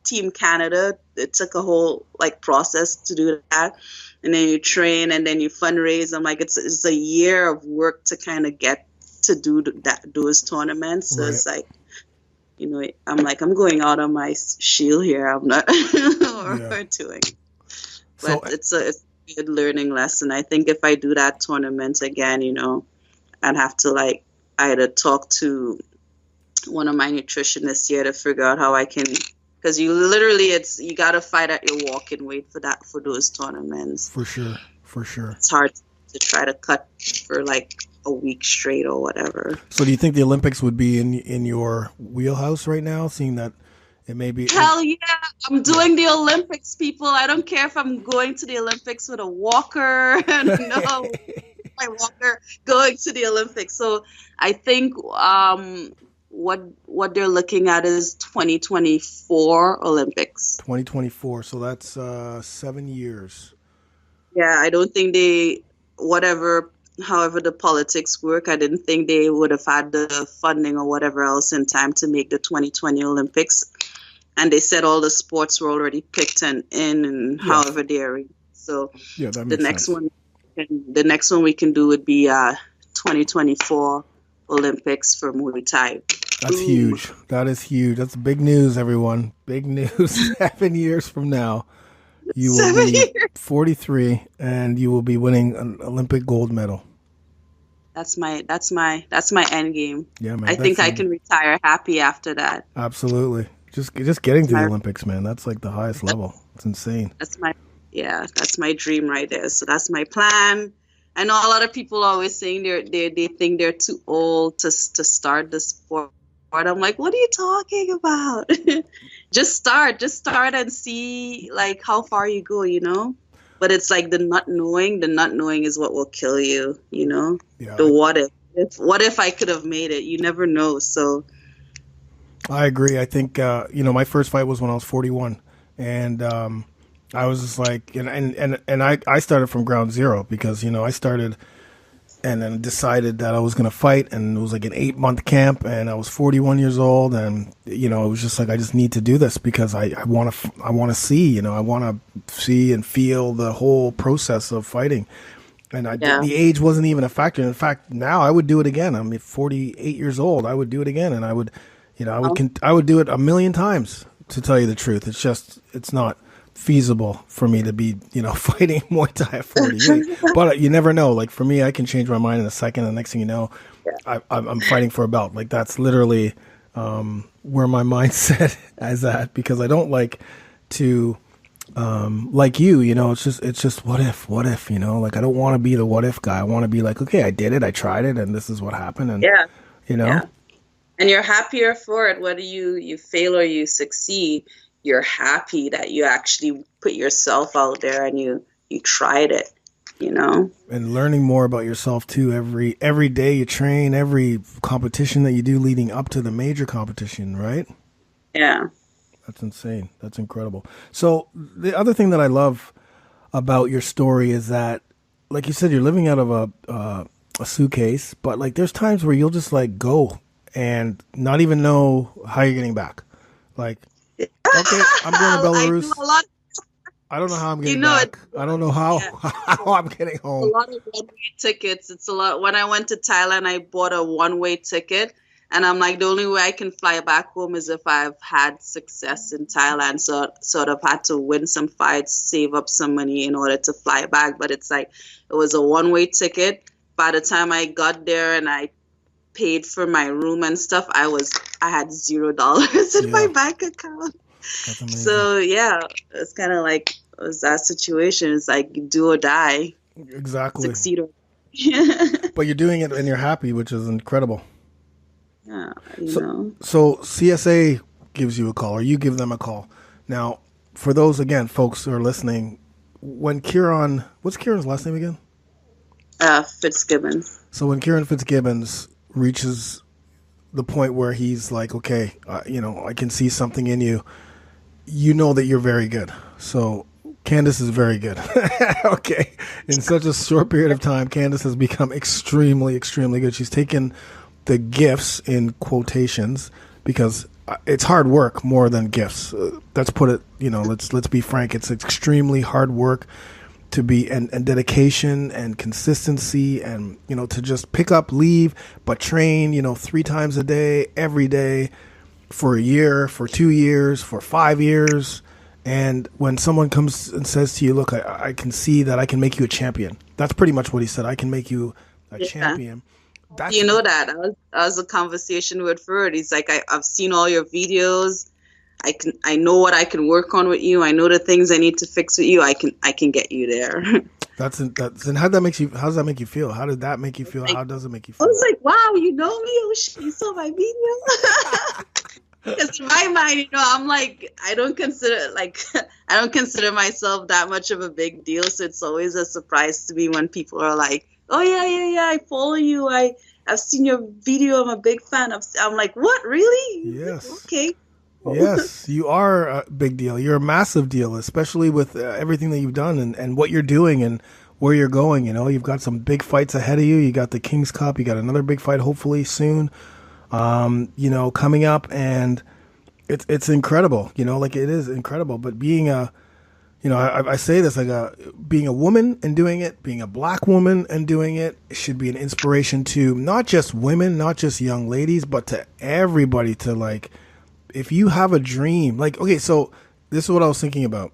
Team Canada. It took a whole like process to do that, and then you train and then you fundraise. I'm like, it's a year of work to kind of get to do those tournaments. So It's like, you know, I'm like, I'm going out on my shield here. I'm not doing. But it's a good learning lesson. I think if I do that tournament again, you know, I'd have to like either talk to one of my nutritionists here to figure out how I can, because you got to fight at your walking weight for those tournaments. For sure. It's hard to try to cut for like a week straight or whatever. So do you think the Olympics would be in your wheelhouse right now, seeing that it may be? Hell yeah, I'm doing the Olympics, people. I don't care if I'm going to the Olympics with a walker. No, my walker going to the Olympics. So I think what they're looking at is 2024 Olympics. 2024, so that's 7 years. Yeah, I don't think however the politics work, I didn't think they would have had the funding or whatever else in time to make the 2020 Olympics. And they said all the sports were already picked and however they're. So that the makes sense. The next one we can do would be 2024 Olympics for Muay Thai. That's huge. That is huge. That's big news, everyone. Big news. 7 years from now. You will be 43, and you will be winning an Olympic gold medal. That's my end game. Yeah, man. I think I can retire happy after that. Absolutely. Just getting to the Olympics, man. That's like the highest level. It's insane. That's my dream right there. So that's my plan. I know a lot of people are always saying they think they're too old to start the sport. I'm like, what are you talking about? Just start and see like how far you go, you know? But it's like the not knowing is what will kill you, you know? Yeah. The what if I could have made it? You never know. So I agree. I think, my first fight was when I was 41, and I was just like, and I started from ground zero because, I started and then decided that I was going to fight, and it was like an 8-month camp, and I was 41 years old, and, it was just like, I just need to do this because I want to see, I want to see and feel the whole process of fighting. And the age wasn't even a factor. In fact, now I would do it again. I'm 48 years old. I would do it again, and I would, I would do it a million times, to tell you the truth. It's just, it's not feasible for me to be, fighting Muay Thai at 48. But you never know. Like for me, I can change my mind in a second. The next thing you know, I'm fighting for a belt. Like that's literally where my mindset is at, because I don't like to, like you, it's just what if, like I don't want to be the what if guy. I want to be like, okay, I did it, I tried it, and this is what happened. And and you're happier for it, whether you fail or you succeed. You're happy that you actually put yourself out there and you tried it, And learning more about yourself too. Every day you train, every competition that you do leading up to the major competition, right? Yeah. That's insane. That's incredible. So the other thing that I love about your story is that, like you said, you're living out of a suitcase, but like there's times where you'll just like go and not even know how you're getting back. Like, okay, I'm going to Belarus. I don't know how I'm getting back. I don't know how I'm getting home. A lot of one-way tickets. It's a lot. When I went to Thailand, I bought a one-way ticket. And I'm like, the only way I can fly back home is if I've had success in Thailand. So sort of had to win some fights, save up some money in order to fly back. But it's like, it was a one-way ticket. By the time I got there and I paid for my room and stuff, I had $0 in my bank account. That's amazing. So yeah, it's kind of like, it was that situation. It's like do or die. Exactly. Succeed or But you're doing it and you're happy, which is incredible. Yeah, So CSA gives you a call, or you give them a call. Now, for those, again, folks who are listening, when Kieran, what's Kieran's last name again? Fitzgibbons. So when Kieran Fitzgibbons reaches the point where he's like, okay, I can see something in you, you know that you're very good. So Candace is very good. Okay. In such a short period of time, Candace has become extremely, extremely good. She's taken the gifts in quotations, because it's hard work more than gifts. Let's put it, let's be frank. It's extremely hard work to be, and dedication and consistency, and, to just pick up, leave, but train, 3 times a day, every day, for a year, for 2 years, for 5 years. And when someone comes and says to you, look, I can see that I can make you a champion. That's pretty much what he said. I can make you a champion. That's that was a conversation with Ferd. He's like, I've seen all your videos. I know what I can work on with you. I know the things I need to fix with you. I can get you there. And how does that make you feel? How did that make you feel? How does it make you feel? I was like, wow, you know me? Oh shit, you saw my video? Because in my mind, I'm like, I don't consider myself that much of a big deal. So it's always a surprise to me when people are like, oh yeah, I follow you. I've seen your video. I'm a big fan. I'm like, what, really? Yes. Okay. Yes, you are a big deal. You're a massive deal, especially with everything that you've done and what you're doing and where you're going. You've got some big fights ahead of you. You got the King's Cup. You got another big fight, hopefully soon, coming up. And it's incredible, like it is incredible. But being I say this, being a woman and doing it, being a black woman and doing it should be an inspiration to not just women, not just young ladies, but to everybody, to like, if you have a dream, like, okay, so this is what I was thinking about.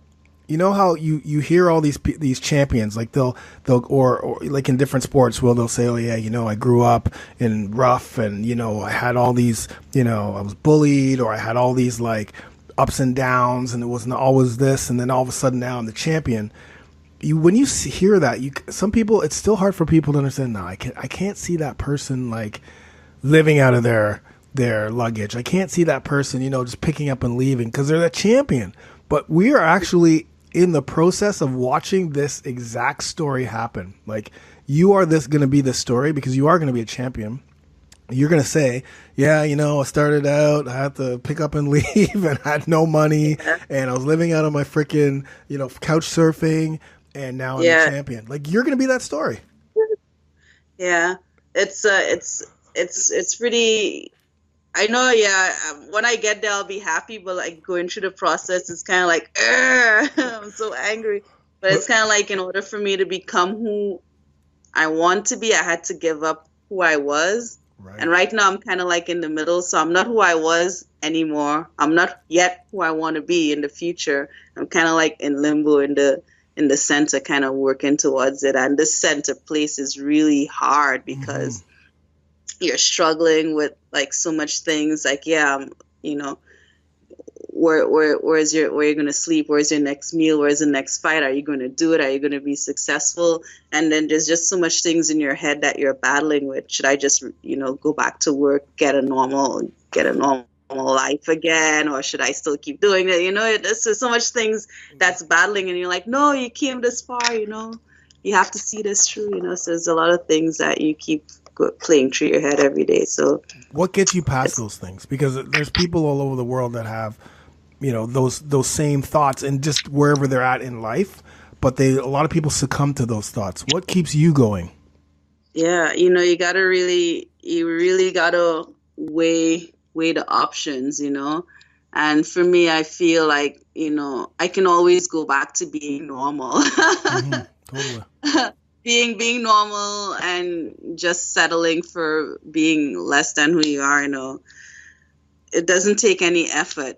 You know how you hear all these champions, like they'll or like in different sports, they'll say, oh yeah, I grew up in rough, and I had all these, I was bullied, or I had all these like ups and downs, and it wasn't always this, and then all of a sudden now I'm the champion. When you hear that, some people, it's still hard for people to understand. No, I can't see that person like living out of their luggage. I can't see that person, just picking up and leaving because they're the champion. But we are actually in the process of watching this exact story happen. Like, you are going to be this story because you are going to be a champion. You're going to say, yeah, I started out, I had to pick up and leave and I had no money and I was living out of my freaking, couch surfing, and now I'm a champion. Like, you're going to be that story. Yeah. It's pretty, I know, when I get there, I'll be happy, but like going through the process, it's kind of like, I'm so angry. But it's kind of like, in order for me to become who I want to be, I had to give up who I was. Right. And right now I'm kind of like in the middle. So I'm not who I was anymore. I'm not yet who I want to be in the future. I'm kind of like in limbo in the center, kind of working towards it. And this center place is really hard because you're struggling with like so much things. Like, where you're going to sleep? Where's your next meal? Where's the next fight? Are you going to do it? Are you going to be successful? And then there's just so much things in your head that you're battling with. Should I just, go back to work, get a normal life again? Or should I still keep doing it? There's so much things that's battling, and you're like, no, you came this far, you have to see this through, so there's a lot of things that you keep playing through your head every day. So what gets you past those things? Because there's people all over the world that have, those same thoughts, and just wherever they're at in life, but a lot of people succumb to those thoughts. What keeps you going? Yeah, you really gotta weigh the options, and for me, I feel like, I can always go back to being normal. Totally. being normal and just settling for being less than who you are, it doesn't take any effort,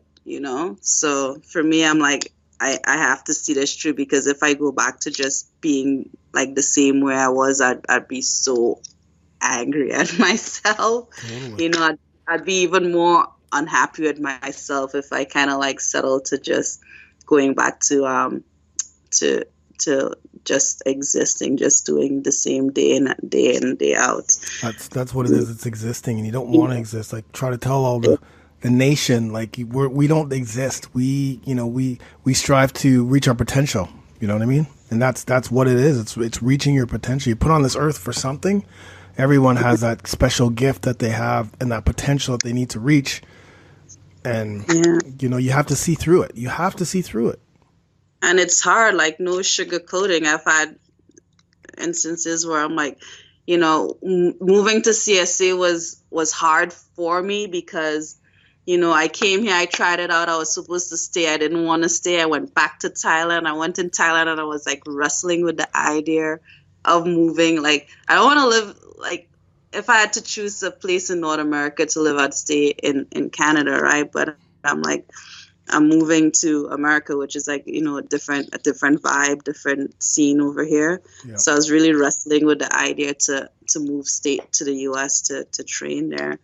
So for me, I'm like, I have to see this through, because if I go back to just being like the same way I was, I'd be so angry at myself. Totally. I'd be even more unhappy with myself if I kind of like settle to just going back to just existing, just doing the same day in and day out. That's what it is. It's existing, and you don't want to exist. Like, try to tell all the nation, like, we don't exist. We strive to reach our potential. You know what I mean? And that's what it is. It's reaching your potential. You put on this earth for something. Everyone has that special gift that they have and that potential that they need to reach. And you have to see through it. You have to see through it. And it's hard, like, no sugarcoating. I've had instances where I'm like, moving to CSA was hard for me because, I came here, I tried it out. I was supposed to stay. I didn't want to stay. I went back to Thailand. I went in Thailand and I was like wrestling with the idea of moving. Like, I don't want to live, like, if I had to choose a place in North America to live, I'd stay in Canada, right? But I'm like, I'm moving to America, which is like, a different vibe, different scene over here. Yep. So I was really wrestling with the idea to move state to the US to train there.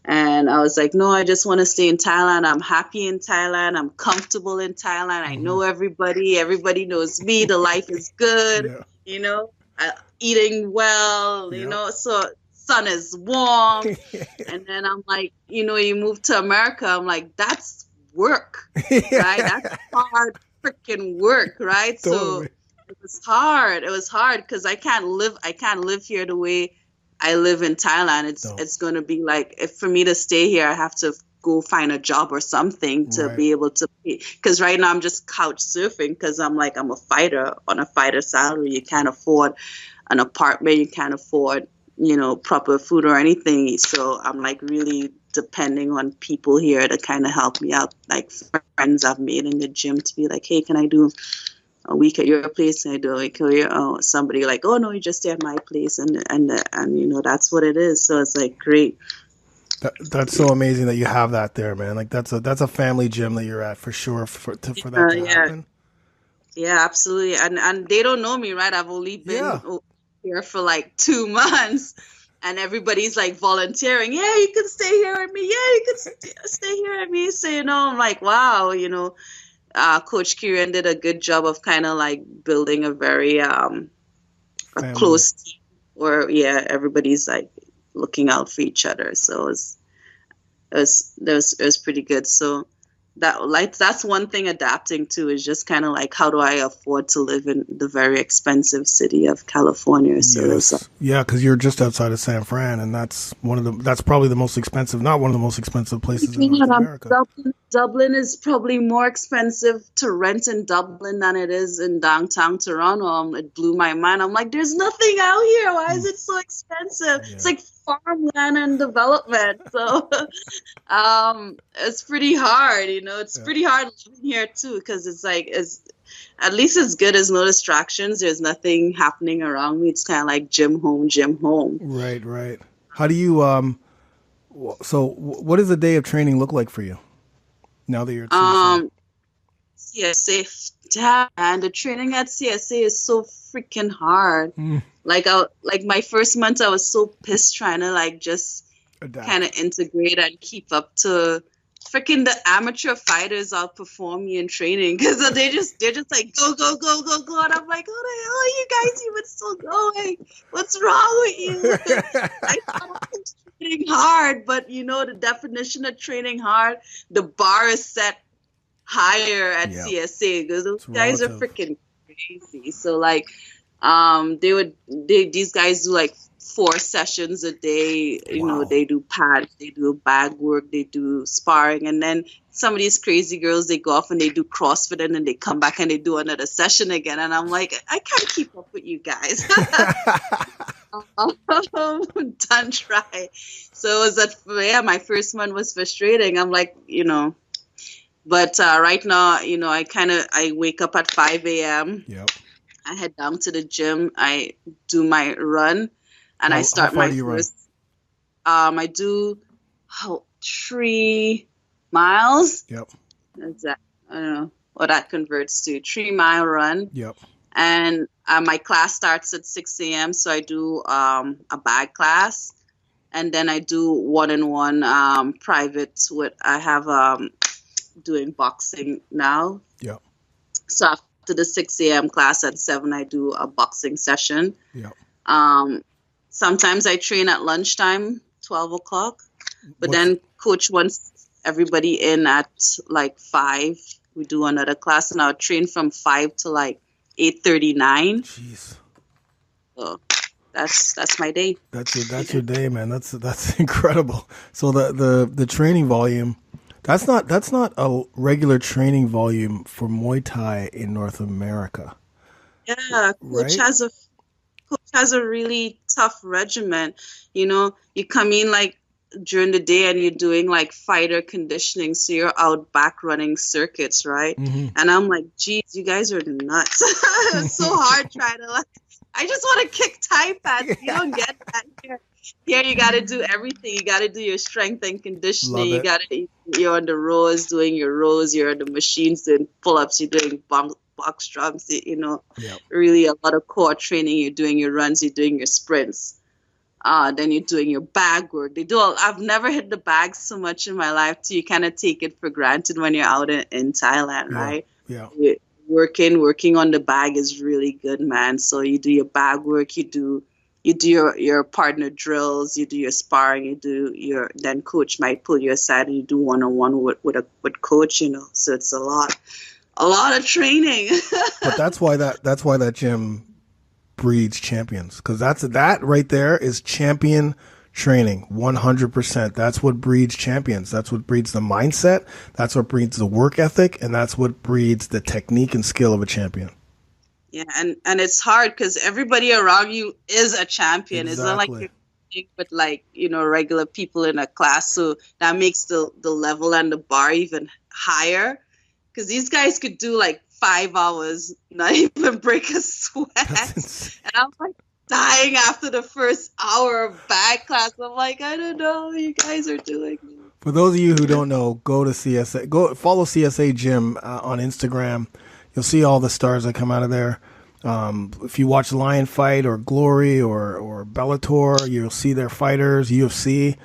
And I was like, no, I just want to stay in Thailand. I'm happy in Thailand. I'm comfortable in Thailand. I know everybody. Everybody knows me. The life is good, eating well, so sun is warm. And then I'm like, you move to America. I'm like, that's work, right? That's hard freaking work, right? Totally. So it was hard because I can't live here the way I live in Thailand. It's going to be like, if for me to stay here, I have to go find a job or something to be able to pay. Because right now I'm just couch surfing because I'm a fighter on a fighter salary. You can't afford an apartment. You can't afford, proper food or anything. So I'm like really depending on people here to kind of help me out, like friends I've made in the gym to be like, hey, can I do a week at your place? Can I do a week at your somebody like, oh no, you just stay at my place, and that's what it is. So it's like great. That's so amazing that you have that there, man. Like that's a family gym that you're at for sure for that to happen. Yeah, absolutely. And they don't know me, right? I've only been here for like 2 months, and everybody's like volunteering. Yeah, you can stay here with me. Yeah, you can stay here with me. So, I'm like, wow, Coach Kieran did a good job of kind of like building a very a close team where everybody's like looking out for each other. So it was pretty good. So that's one thing adapting to is just kind of like, how do I afford to live in the very expensive city of California? So yes. Yeah, because you're just outside of San Fran, and that's probably the most expensive, not one of the most expensive places in North America. Dublin is probably more expensive to rent in Dublin than it is in downtown Toronto. It blew my mind. I'm like, there's nothing out here. Why is it so expensive? Yeah. It's like farmland and development. So it's pretty hard, It's pretty hard living here too, because it's like at least it's good as no distractions. There's nothing happening around me. It's kind of like gym home. Right. How do you so what does a day of training look like for you now that you're at CSA? CSA, and the training at CSA is so freaking hard. Like my first month, I was so pissed trying to like just kind of integrate and keep up to freaking the amateur fighters outperform me in training, because they're just like go, and I'm like, oh the hell are you guys even still going? What's wrong with you? I thought I was training hard, but the definition of training hard, the bar is set higher at CSA because those guys are freaking crazy. So like these guys do like 4 sessions a day. They do pads, they do bag work, they do sparring, and then some of these crazy girls, they go off and they do CrossFit, and then they come back and they do another session again, and I'm like, I can't keep up with you guys. Done try. So it was my first month was frustrating. I'm like, but right now, I wake up at 5 a.m. Yep. I head down to the gym. I do my run, and I start my first. I do 3 miles. Yep. That's that. I don't know what that converts to. 3-mile run. Yep. And my class starts at 6 a.m. So I do a bag class, and then I do 1-on-1 private. I have doing boxing now. Yep. So after the 6 a.m. class at 7, I do a boxing session. Yep. Sometimes I train at lunchtime, 12 o'clock. But then coach wants everybody in at like 5. We do another class, and I'll train from 5 to like 8:39. Jeez. So that's my day. That's your day, man. That's incredible. So the training volume, that's not a regular training volume for Muay Thai in North America. Yeah, coach has a really tough regimen. You come in like during the day and you're doing like fighter conditioning, so you're out back running circuits, right? Mm-hmm. And I'm like, geez, you guys are nuts. It's so hard trying to like, I just want to kick Thai pads. You don't get that here. Here you got to do everything. You got to do your strength and conditioning. You're on the rows doing your rows. You're on the machines doing pull-ups. You're doing box jumps. Really a lot of core training. You're doing your runs. You're doing your sprints. Then you're doing your bag work. I've never hit the bag so much in my life, too. You kind of take it for granted when you're out in Thailand, right? Yeah. Working on the bag is really good, man. So you do your bag work, you do your partner drills, you do your sparring, then coach might pull you aside and you do 1-on-1 with coach, So it's a lot of training. But that's why that gym breeds champions, because that right there is champion training. 100%. That's what breeds champions. That's what breeds the mindset. That's what breeds the work ethic, and that's what breeds the technique and skill of a champion. Yeah, and it's hard because everybody around you is a champion. Exactly. It's not like you're with like regular people in a class, so that makes the level and the bar even higher. Because these guys could do like 5 hours, not even break a sweat. And I'm like dying after the first hour of bag class. I'm like, I don't know what you guys are doing. For those of you who don't know, go to CSA. Go follow CSA Gym on Instagram. You'll see all the stars that come out of there. If you watch Lion Fight or Glory or Bellator, you'll see their fighters, UFC.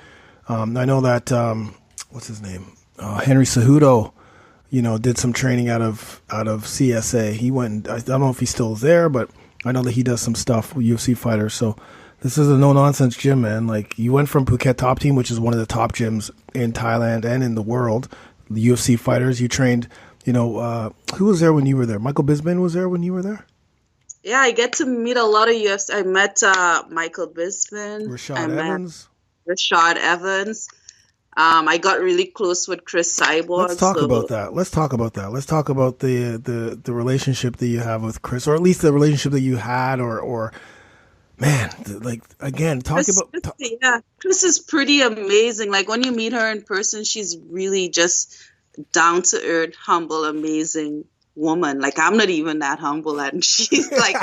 I know that, what's his name? Henry Cejudo, did some training out of CSA. He went, I don't know if he still is there, but I know that he does some stuff with UFC fighters. So this is a no-nonsense gym, man. Like, you went from Phuket Top Team, which is one of the top gyms in Thailand and in the world. The UFC fighters, you trained, who was there when you were there? Michael Bisping was there when you were there? Yeah, I get to meet a lot of UFC. I met Michael Bisping. Rashad Evans. I got really close with Chris Cyborg. Let's talk about that. Let's talk about the relationship that you have with Chris, or at least the relationship that you had, or man, like, again, Chris is pretty amazing. Like, when you meet her in person, she's really just down to earth, humble, amazing woman. Like, I'm not even that humble, and she's like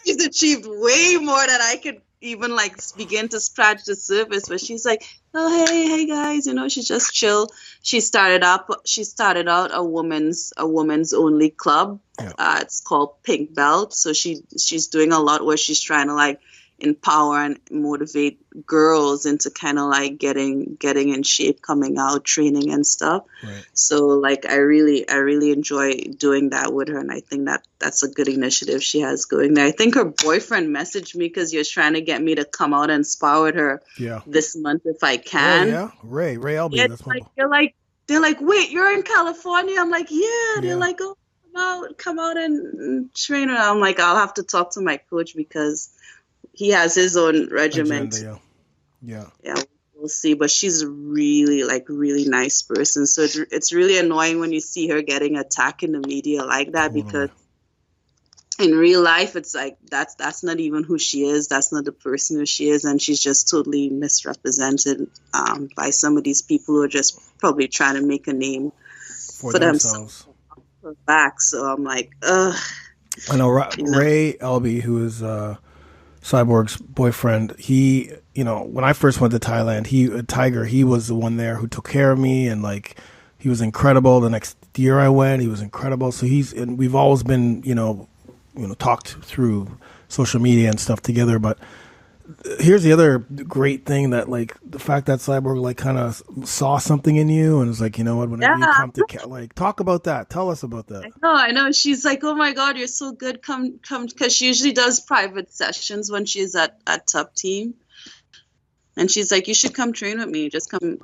she's achieved way more than I could even like begin to scratch the surface. But she's like, oh, hey guys, she's just chill. She started out a women's only club. Yeah. It's called Pink Belt. So she's doing a lot where she's trying to like empower and motivate girls into kind of like getting in shape, coming out, training and stuff. Right. So like I really enjoy doing that with her, and I think that's a good initiative she has going there. I think her boyfriend messaged me because he was trying to get me to come out and spar with her this month if I can. Oh, yeah, Ray Albee. Yeah, they're like, wait, you're in California? I'm like, yeah. They're like, oh, come out and train her. I'm like, I'll have to talk to my coach because he has his own regiment. Yeah, we'll see. But she's really nice person. So it's really annoying when you see her getting attacked in the media like that, because in real life, it's like that's not even who she is. That's not the person who she is, and she's just totally misrepresented by some of these people who are just probably trying to make a name for themselves. Back. So I'm like, ugh. I know Ray Albee, who is Cyborg's boyfriend, he, when I first went to Thailand, Tiger, he was the one there who took care of me, and like, he was incredible. The next year I went, he was incredible. So and we've always been, talked through social media and stuff together. But here's the other great thing, that like the fact that Cyborg like kind of saw something in you and was like, you know what, whenever you come to like, talk about that. Tell us about that. I know. She's like, oh my God, you're so good. Come, because she usually does private sessions when she's at Top Team. And she's like, you should come train with me. Just come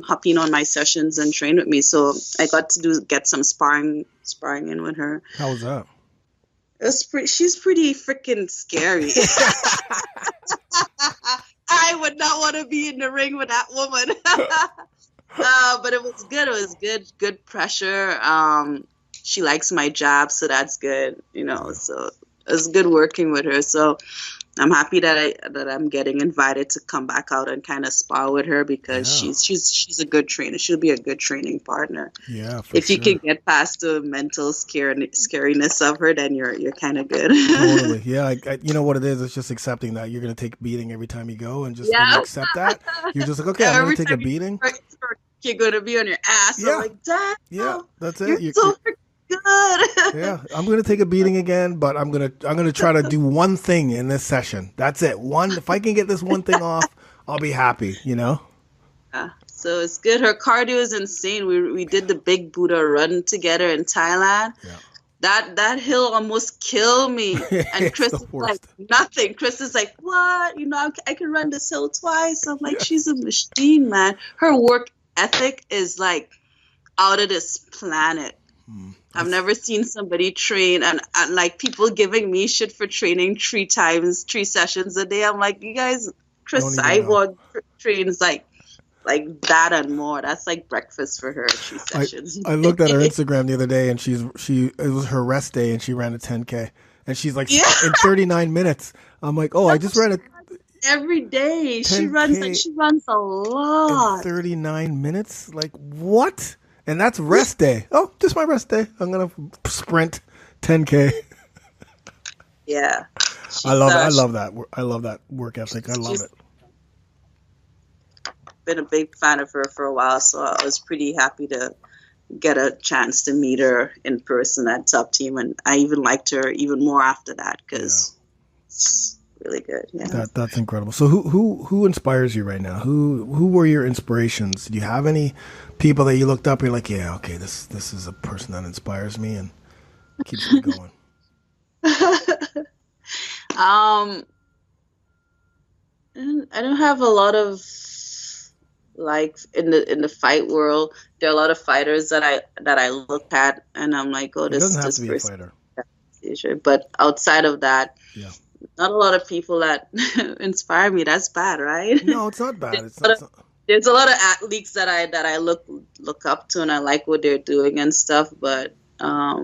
hop in on my sessions and train with me. So I got to get some sparring in with her. How was that? She's pretty freaking scary. I would not want to be in the ring with that woman. But it was good. It was good pressure. She likes my jab, so that's good. So it was good working with her. So I'm happy that I'm getting invited to come back out and kind of spar with her, because she's a good trainer. She'll be a good training partner. Yeah, if you can get past the mental scariness of her, then you're kind of good. Totally. Yeah, you know what it is? It's just accepting that you're going to take a beating every time you go, and just when you accept that, you're just like, okay, I'm going to take a beating. You're going to be on your ass. Yeah. I'm like, Dad, that's it. You're so good. Yeah, I'm gonna take a beating again, but I'm gonna try to do one thing in this session. That's it. If I can get this one thing off, I'll be happy. Yeah, so it's good. Her cardio is insane. We did the Big Buddha run together in Thailand. Yeah. That hill almost killed me. And Chris is like, nothing. Chris is like, what? I can run this hill twice. I'm like, she's a machine, man. Her work ethic is like out of this planet. I've never seen somebody train and like people giving me shit for training 3 sessions a day. I'm like, you guys, Chris Cyborg trains like that and more. That's like breakfast for her, 3 sessions. I looked at her Instagram the other day, and it was her rest day, and she ran a 10K, and she's like, in 39 minutes. I'm like, I just ran a every day. She runs a lot. In 39 minutes? Like, what? And that's rest day. Oh, just my rest day. I'm going to sprint 10K. Yeah. I love that. I love that work ethic. I love it. Been a big fan of her for a while, so I was pretty happy to get a chance to meet her in person at Top Team, and I even liked her even more after that because it's really good. Yeah, that's incredible. So who inspires you right now? Who were your inspirations? Do you have any people that you looked up and you're like, yeah, okay, this is a person that inspires me and keeps me going? I don't have a lot of, like, in the fight world. There are a lot of fighters that I look at and I'm like, oh, It this doesn't have to be a person. fighter. But outside of that, Yeah. not a lot of people that inspire me. That's bad, right? No, it's not bad. There's a lot of athletes that I look up to and I like what they're doing and stuff, but yeah.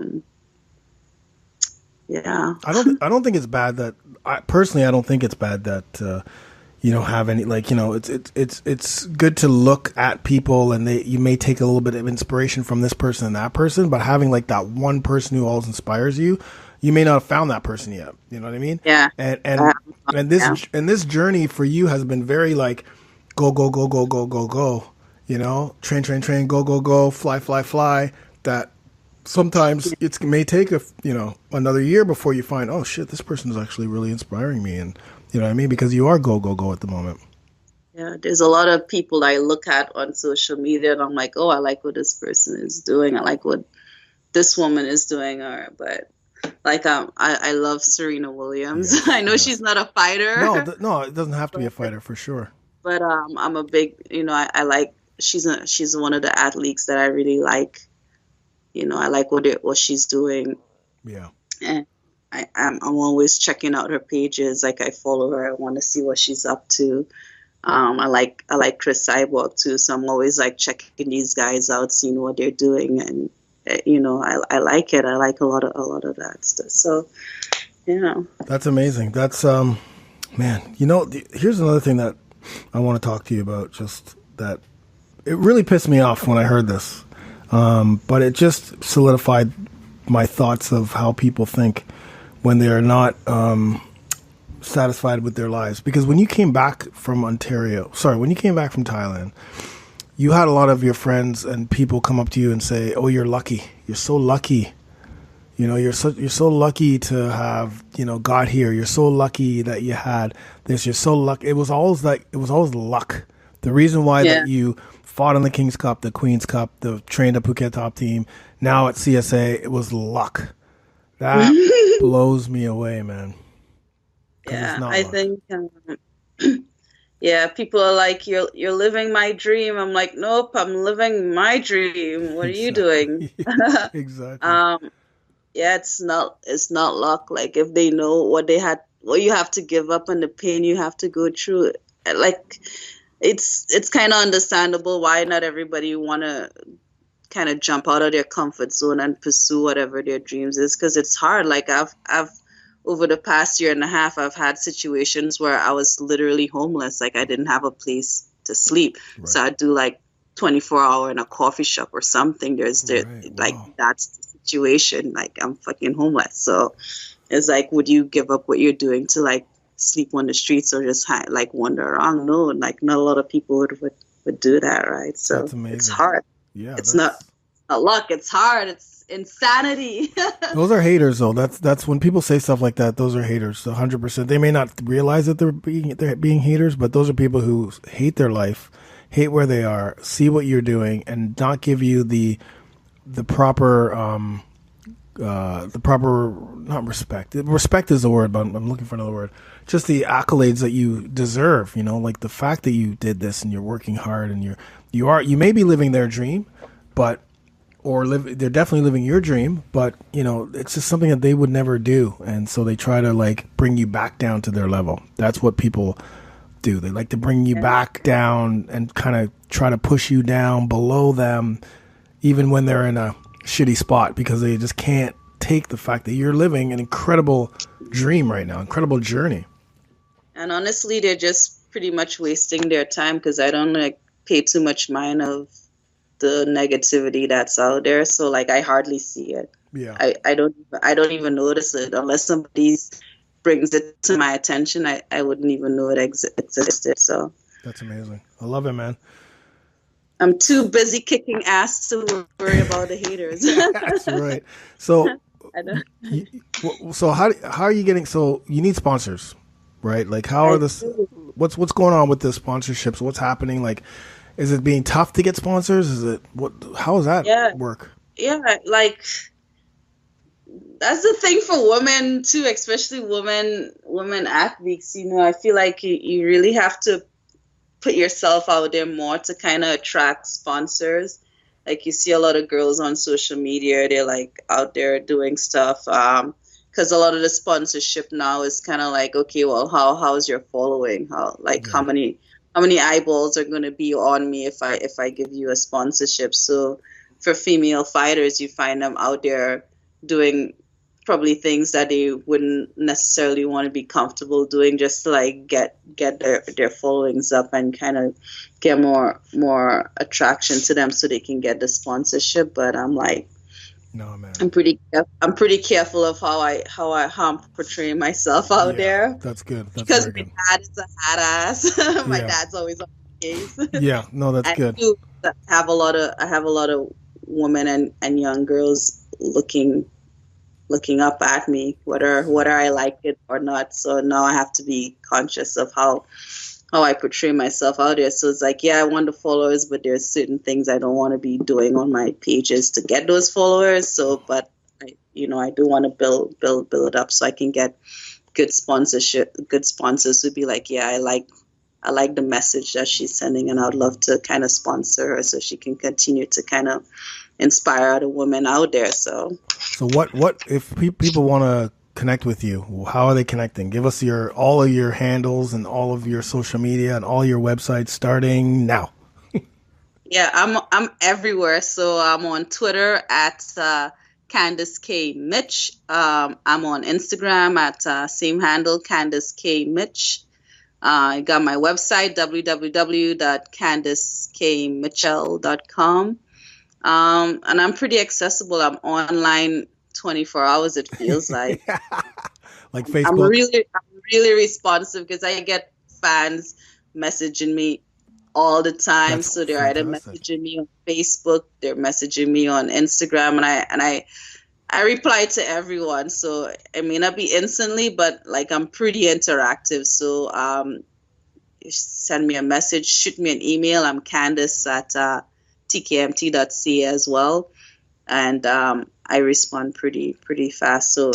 I don't think it's bad that I don't think it's bad that you don't have any, like, you know, it's good to look at people and you may take a little bit of inspiration from this person and that person, but having like that one person who always inspires you, you may not have found that person yet. You know what I mean? Yeah. And this journey for you has been very like go, you know, train, go, fly, that sometimes it may take another year before you find, oh shit, this person is actually really inspiring me. And you know what I mean? Because you are go at the moment. Yeah, there's a lot of people I look at on social media and I'm like, oh, I like what this person is doing. I like what this woman is doing. But like, I love Serena Williams. Yes, I know she's not a fighter. No, it doesn't have to be a fighter for sure. But I'm a big, I like, she's one of the athletes that I really like. You know, I like what she's doing. Yeah. And I'm always checking out her pages. Like, I follow her. I want to see what she's up to. I like Chris Cyborg too. So I'm always like checking these guys out, seeing what they're doing, and I like it. I like a lot of that stuff. So, yeah. That's amazing. That's man. You know, here's another thing that I want to talk to you about. Just that it really pissed me off when I heard this, but it just solidified my thoughts of how people think when they are not satisfied with their lives. Because when you came back from Thailand, you had a lot of your friends and people come up to you and say, "Oh, you're lucky. You're so lucky. You know, you're so lucky to have, got here. You're so lucky that you had this. You're so lucky." It was always luck. The reason why that you fought in the King's Cup, the Queen's Cup, trained at Phuket Top Team, now at CSA, it was luck. That blows me away, man. Yeah, I think, people are like, you're living my dream. I'm like, nope, I'm living my dream. What are you doing? Exactly. It's not luck. Like, if they know what you have to give up and the pain you have to go through, like, it's kind of understandable why not everybody want to kind of jump out of their comfort zone and pursue whatever their dreams is, because it's hard. Like, I've over the past year and a half, I've had situations where I was literally homeless. Like, I didn't have a place to sleep. Right. So I'd do like 24-hour in a coffee shop or something. That's the situation. Like, I'm fucking homeless. So it's like, would you give up what you're doing to like sleep on the streets or just like wander around? No, like, not a lot of people would do that, right? So it's hard. Yeah, it's not luck. It's hard. It's insanity. Those are haters, though. That's when people say stuff like that. Those are haters, 100%. They may not realize that they're being haters, but those are people who hate their life, hate where they are, see what you're doing, and not give you the proper not respect. Respect is the word, but I'm looking for another word. Just the accolades that you deserve. Like the fact that you did this and you're working hard and you may be living their dream, they're definitely living your dream, but it's just something that they would never do. And so they try to like bring you back down to their level. That's what people do. They like to bring you back down and kind of try to push you down below them, even when they're in a shitty spot, because they just can't take the fact that you're living an incredible dream right now, incredible journey. And honestly, they're just pretty much wasting their time, because I don't pay too much mind of the negativity that's out there. So like, I hardly see it. Yeah. I don't even notice it unless somebody brings it to my attention. I wouldn't even know it existed. So that's amazing. I love it, man. I'm too busy kicking ass to worry about the haters. That's right. So, so how are you getting? So you need sponsors, right? Like, how are this? What's going on with the sponsorships? What's happening? Like, is it being tough to get sponsors? Is it what? How does that work? Yeah, like that's the thing for women too, especially women athletes. You know, I feel like you really have to put yourself out there more to kind of attract sponsors. Like you see a lot of girls on social media, they're like out there doing stuff. Because a lot of the sponsorship now is kind of like, okay, well, how's your following? How many eyeballs are going to be on me if I give you a sponsorship? So for female fighters, you find them out there doing probably things that they wouldn't necessarily want to be comfortable doing, just to like get their followings up and kind of get more attraction to them so they can get the sponsorship. But I'm like, no, man. I'm pretty careful of how I'm portraying myself out there. That's good. That's because my dad is a hot ass. My dad's always on the case. Yeah, no, that's good. I have a lot of women and young girls looking up at me, whether I like it or not. So now I have to be conscious of how I portray myself out there. So it's like, I want the followers, but there's certain things I don't want to be doing on my pages to get those followers. So, but I do want to build it up so I can get good sponsorship. Good sponsors who'd be like, I like the message that she's sending, and I'd love to kind of sponsor her so she can continue to kind of inspire other women out there. So what if people want to connect with you? How are they connecting? Give us all of your handles and all of your social media and all your websites starting now. Yeah, I'm everywhere. So I'm on Twitter at Candice K Mitch. I'm on Instagram at same handle, Candice K Mitch. I got my website, www.candicekmitchell.com. And I'm pretty accessible. I'm online 24 hours, it feels like. Like Facebook. I'm really responsive because I get fans messaging me all the time. So they're either messaging me on Facebook, they're messaging me on Instagram, and I reply to everyone. So it may not be instantly, but like I'm pretty interactive. So send me a message, shoot me an email. I'm Candice at tkmt.ca as well. And I respond pretty fast. So,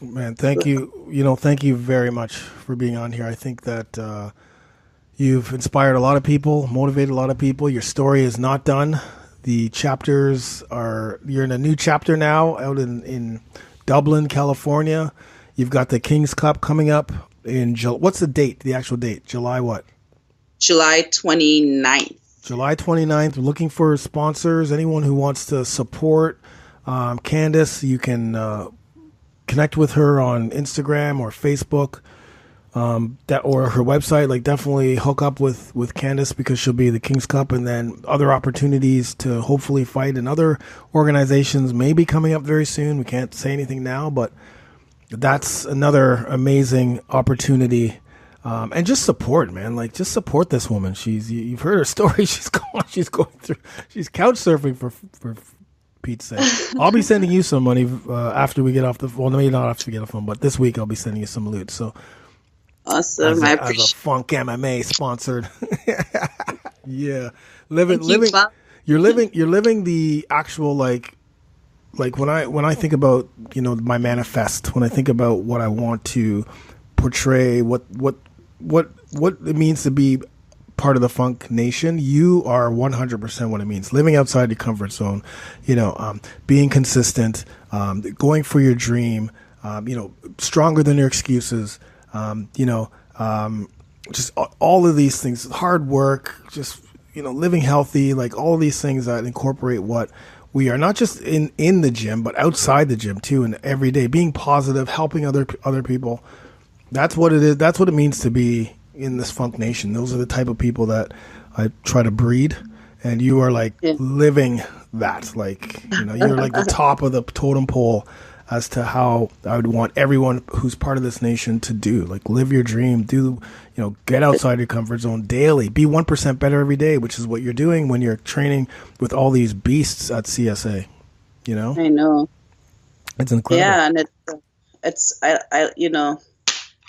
man, thank you. Thank you very much for being on here. I think that you've inspired a lot of people, motivated a lot of people. Your story is not done. The chapters you're in a new chapter now out in Dublin, California. You've got the King's Cup coming up in what's the date? The actual date? July what? July 29th. July 29th. We're looking for sponsors. Anyone who wants to support Candice, you can connect with her on Instagram or Facebook, or her website. Like, definitely hook up with Candice because she'll be the King's Cup, and then other opportunities to hopefully fight in other organizations may be coming up very soon. We can't say anything now, but that's another amazing opportunity. And just support, man. Like, just support this woman. You've heard her story. She's couch surfing for Pete's sake. I'll be sending you some money after we get off the phone. Maybe not after we get off the phone, but this week I'll be sending you some loot. So awesome. I appreciate as a FunkMMA sponsored. Yeah. You're living the actual like when I think about, my manifest, when I think about what I want to portray, what it means to be part of the Funk Nation, you are 100% what it means. Living outside your comfort zone, being consistent, going for your dream, stronger than your excuses, just all of these things, hard work, just, living healthy, like all of these things that incorporate what we are, not just in the gym, but outside the gym too, and every day being positive, helping other people. That's what it is. That's what it means to be in this Funk Nation. Those are the type of people that I try to breed, and you are like living that. Like, you're like the top of the totem pole as to how I would want everyone who's part of this nation to do. Like, live your dream, get outside your comfort zone daily, be 1% better every day, which is what you're doing when you're training with all these beasts at CSA. I know. It's incredible. Yeah, and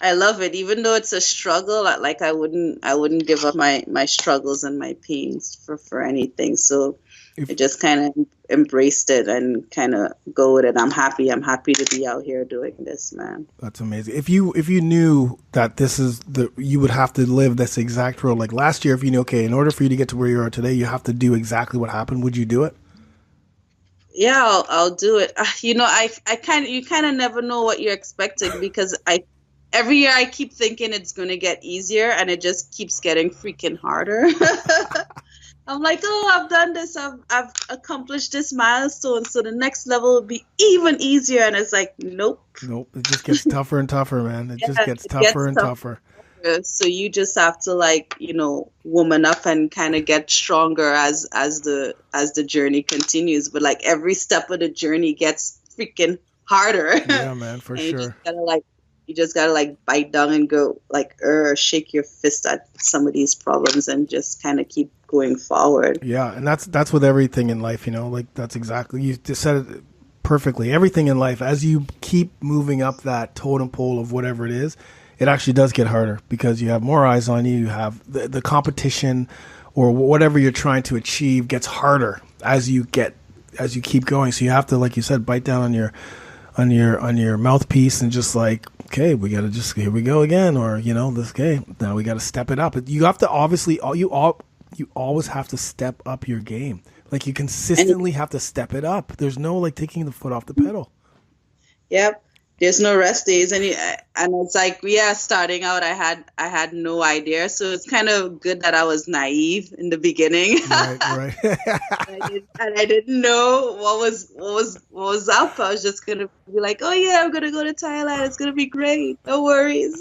I love it, even though it's a struggle. Like, I wouldn't give up my struggles and my pains for anything. So I just kind of embraced it and kind of go with it. I'm happy to be out here doing this, man. That's amazing. If you knew that this is you would have to live this exact role, like last year, if you knew, okay, in order for you to get to where you are today, you have to do exactly what happened, would you do it? Yeah, I'll do it. You kind of never know what you're expecting, because every year I keep thinking it's going to get easier, and it just keeps getting freaking harder. I'm like, I've done this. I've accomplished this milestone. So the next level will be even easier. And it's like, nope. It just gets tougher and tougher, man. It just gets tougher and tougher. So you just have to woman up and kind of get stronger as the journey continues. But like, every step of the journey gets freaking harder. Yeah, man, for sure. You just gotta bite down and go shake your fist at some of these problems and just kind of keep going forward. Yeah, and that's with everything in life, that's exactly, you just said it perfectly. Everything in life, as you keep moving up that totem pole of whatever it is, it actually does get harder, because you have more eyes on you. You have the competition or whatever you're trying to achieve gets harder as you keep going. So you have to, like you said, bite down on your mouthpiece and just like, okay, we got to just, here we go again, or now we got to step it up. You have to obviously you always have to step up your game. Like, you consistently have to step it up. There's no taking the foot off the pedal. Yep. There's no rest days, and it's like, starting out, I had no idea, so it's kind of good that I was naive in the beginning. Right. I didn't know what was up. I was just gonna be like, oh yeah, I'm gonna go to Thailand. It's gonna be great. No worries,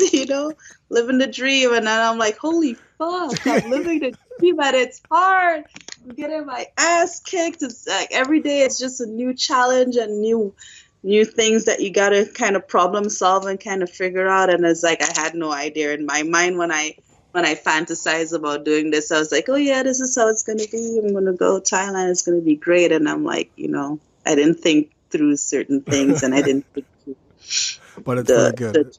living the dream. And then I'm like, holy fuck, I'm living the dream, and it's hard. I'm getting my ass kicked. It's like every day it's just a new challenge and new things that you gotta kind of problem solve and kind of figure out. And it's like, I had no idea in my mind when I fantasized about doing this. I was like, oh yeah, this is how it's gonna be. I'm gonna go to Thailand. It's gonna be great. And I'm like, I didn't think through certain things, and I didn't think through but it's really good.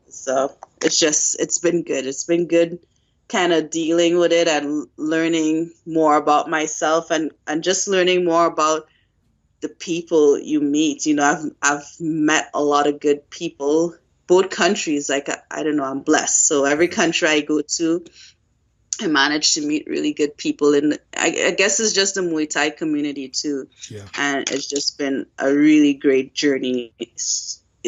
So it's been good. It's been good kind of dealing with it and learning more about myself and just learning more about the people you meet. I've met a lot of good people, both countries. Like, I don't know, I'm blessed. So every country I go to, I manage to meet really good people. And I guess it's just the Muay Thai community too. Yeah. And it's just been a really great journey.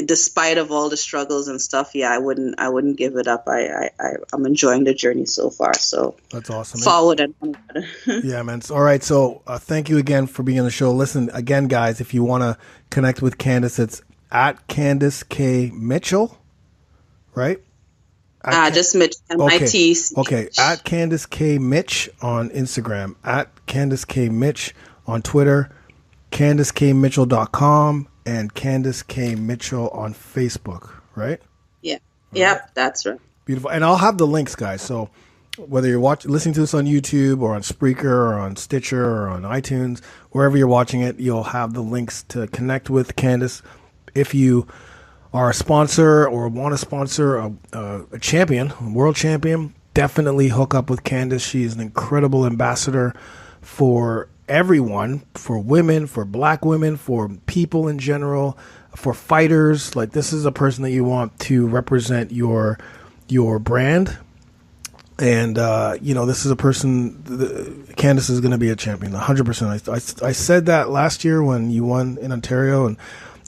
Despite of all the struggles and stuff, I wouldn't give it up. I'm enjoying the journey so far. So that's awesome. Forward and onward. Yeah, man. All right. So thank you again for being on the show. Listen, again, guys, if you want to connect with Candace, it's at Candice K. Mitchell, right? Just Mitch, M-I-T. Okay. At Candice K. Mitch on Instagram, at Candice K. Mitch on Twitter, CandiceKMitchell.com, and Candice K. Mitchell on Facebook, right? Yeah. Yep, that's right. Beautiful. And I'll have the links, guys. So whether you're listening to this on YouTube or on Spreaker or on Stitcher or on iTunes, wherever you're watching it, you'll have the links to connect with Candice. If you are a sponsor or want to sponsor a champion, a world champion, definitely hook up with Candice. She is an incredible ambassador for everyone, for women, for black women, for people in general, for fighters. Like, this is a person that you want to represent your brand. And, this is a person, Candice is going to be a champion, 100%. I said that last year when you won in Ontario and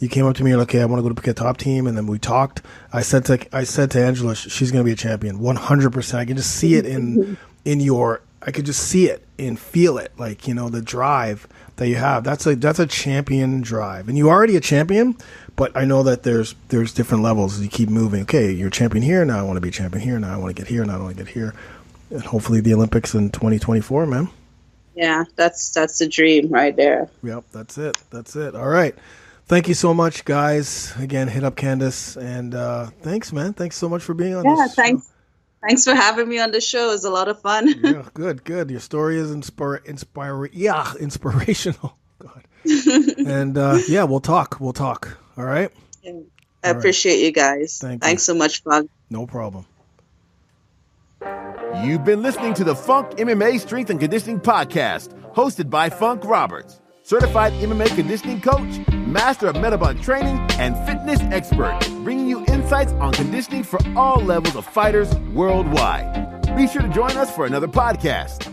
you came up to me and, okay, I want to go to Phuket Top Team. And then we talked. I said to Angela, she's going to be a champion, 100%. I can just see it I could just see it and feel it, like, the drive that you have. That's a champion drive. And you're already a champion, but I know that there's different levels as you keep moving. Okay, you're a champion here, now I want to be a champion here, now I want to get here, now I want to get here. And hopefully the Olympics in 2024, man. Yeah, that's the dream right there. Yep, that's it. All right. Thank you so much, guys. Again, hit up Candace. And thanks, man. Thanks so much for being on this thanks. show. Thanks for having me on the show. It was a lot of fun. Yeah, good. Your story is inspirational. God. And we'll talk. All right? Yeah. I appreciate you guys. Thanks so much, Funk. No problem. You've been listening to the Funk MMA Strength and Conditioning Podcast, hosted by Funk Roberts, certified MMA conditioning coach, master of metabolic training, and fitness expert, bringing you insights on conditioning for all levels of fighters worldwide. Be sure to join us for another podcast.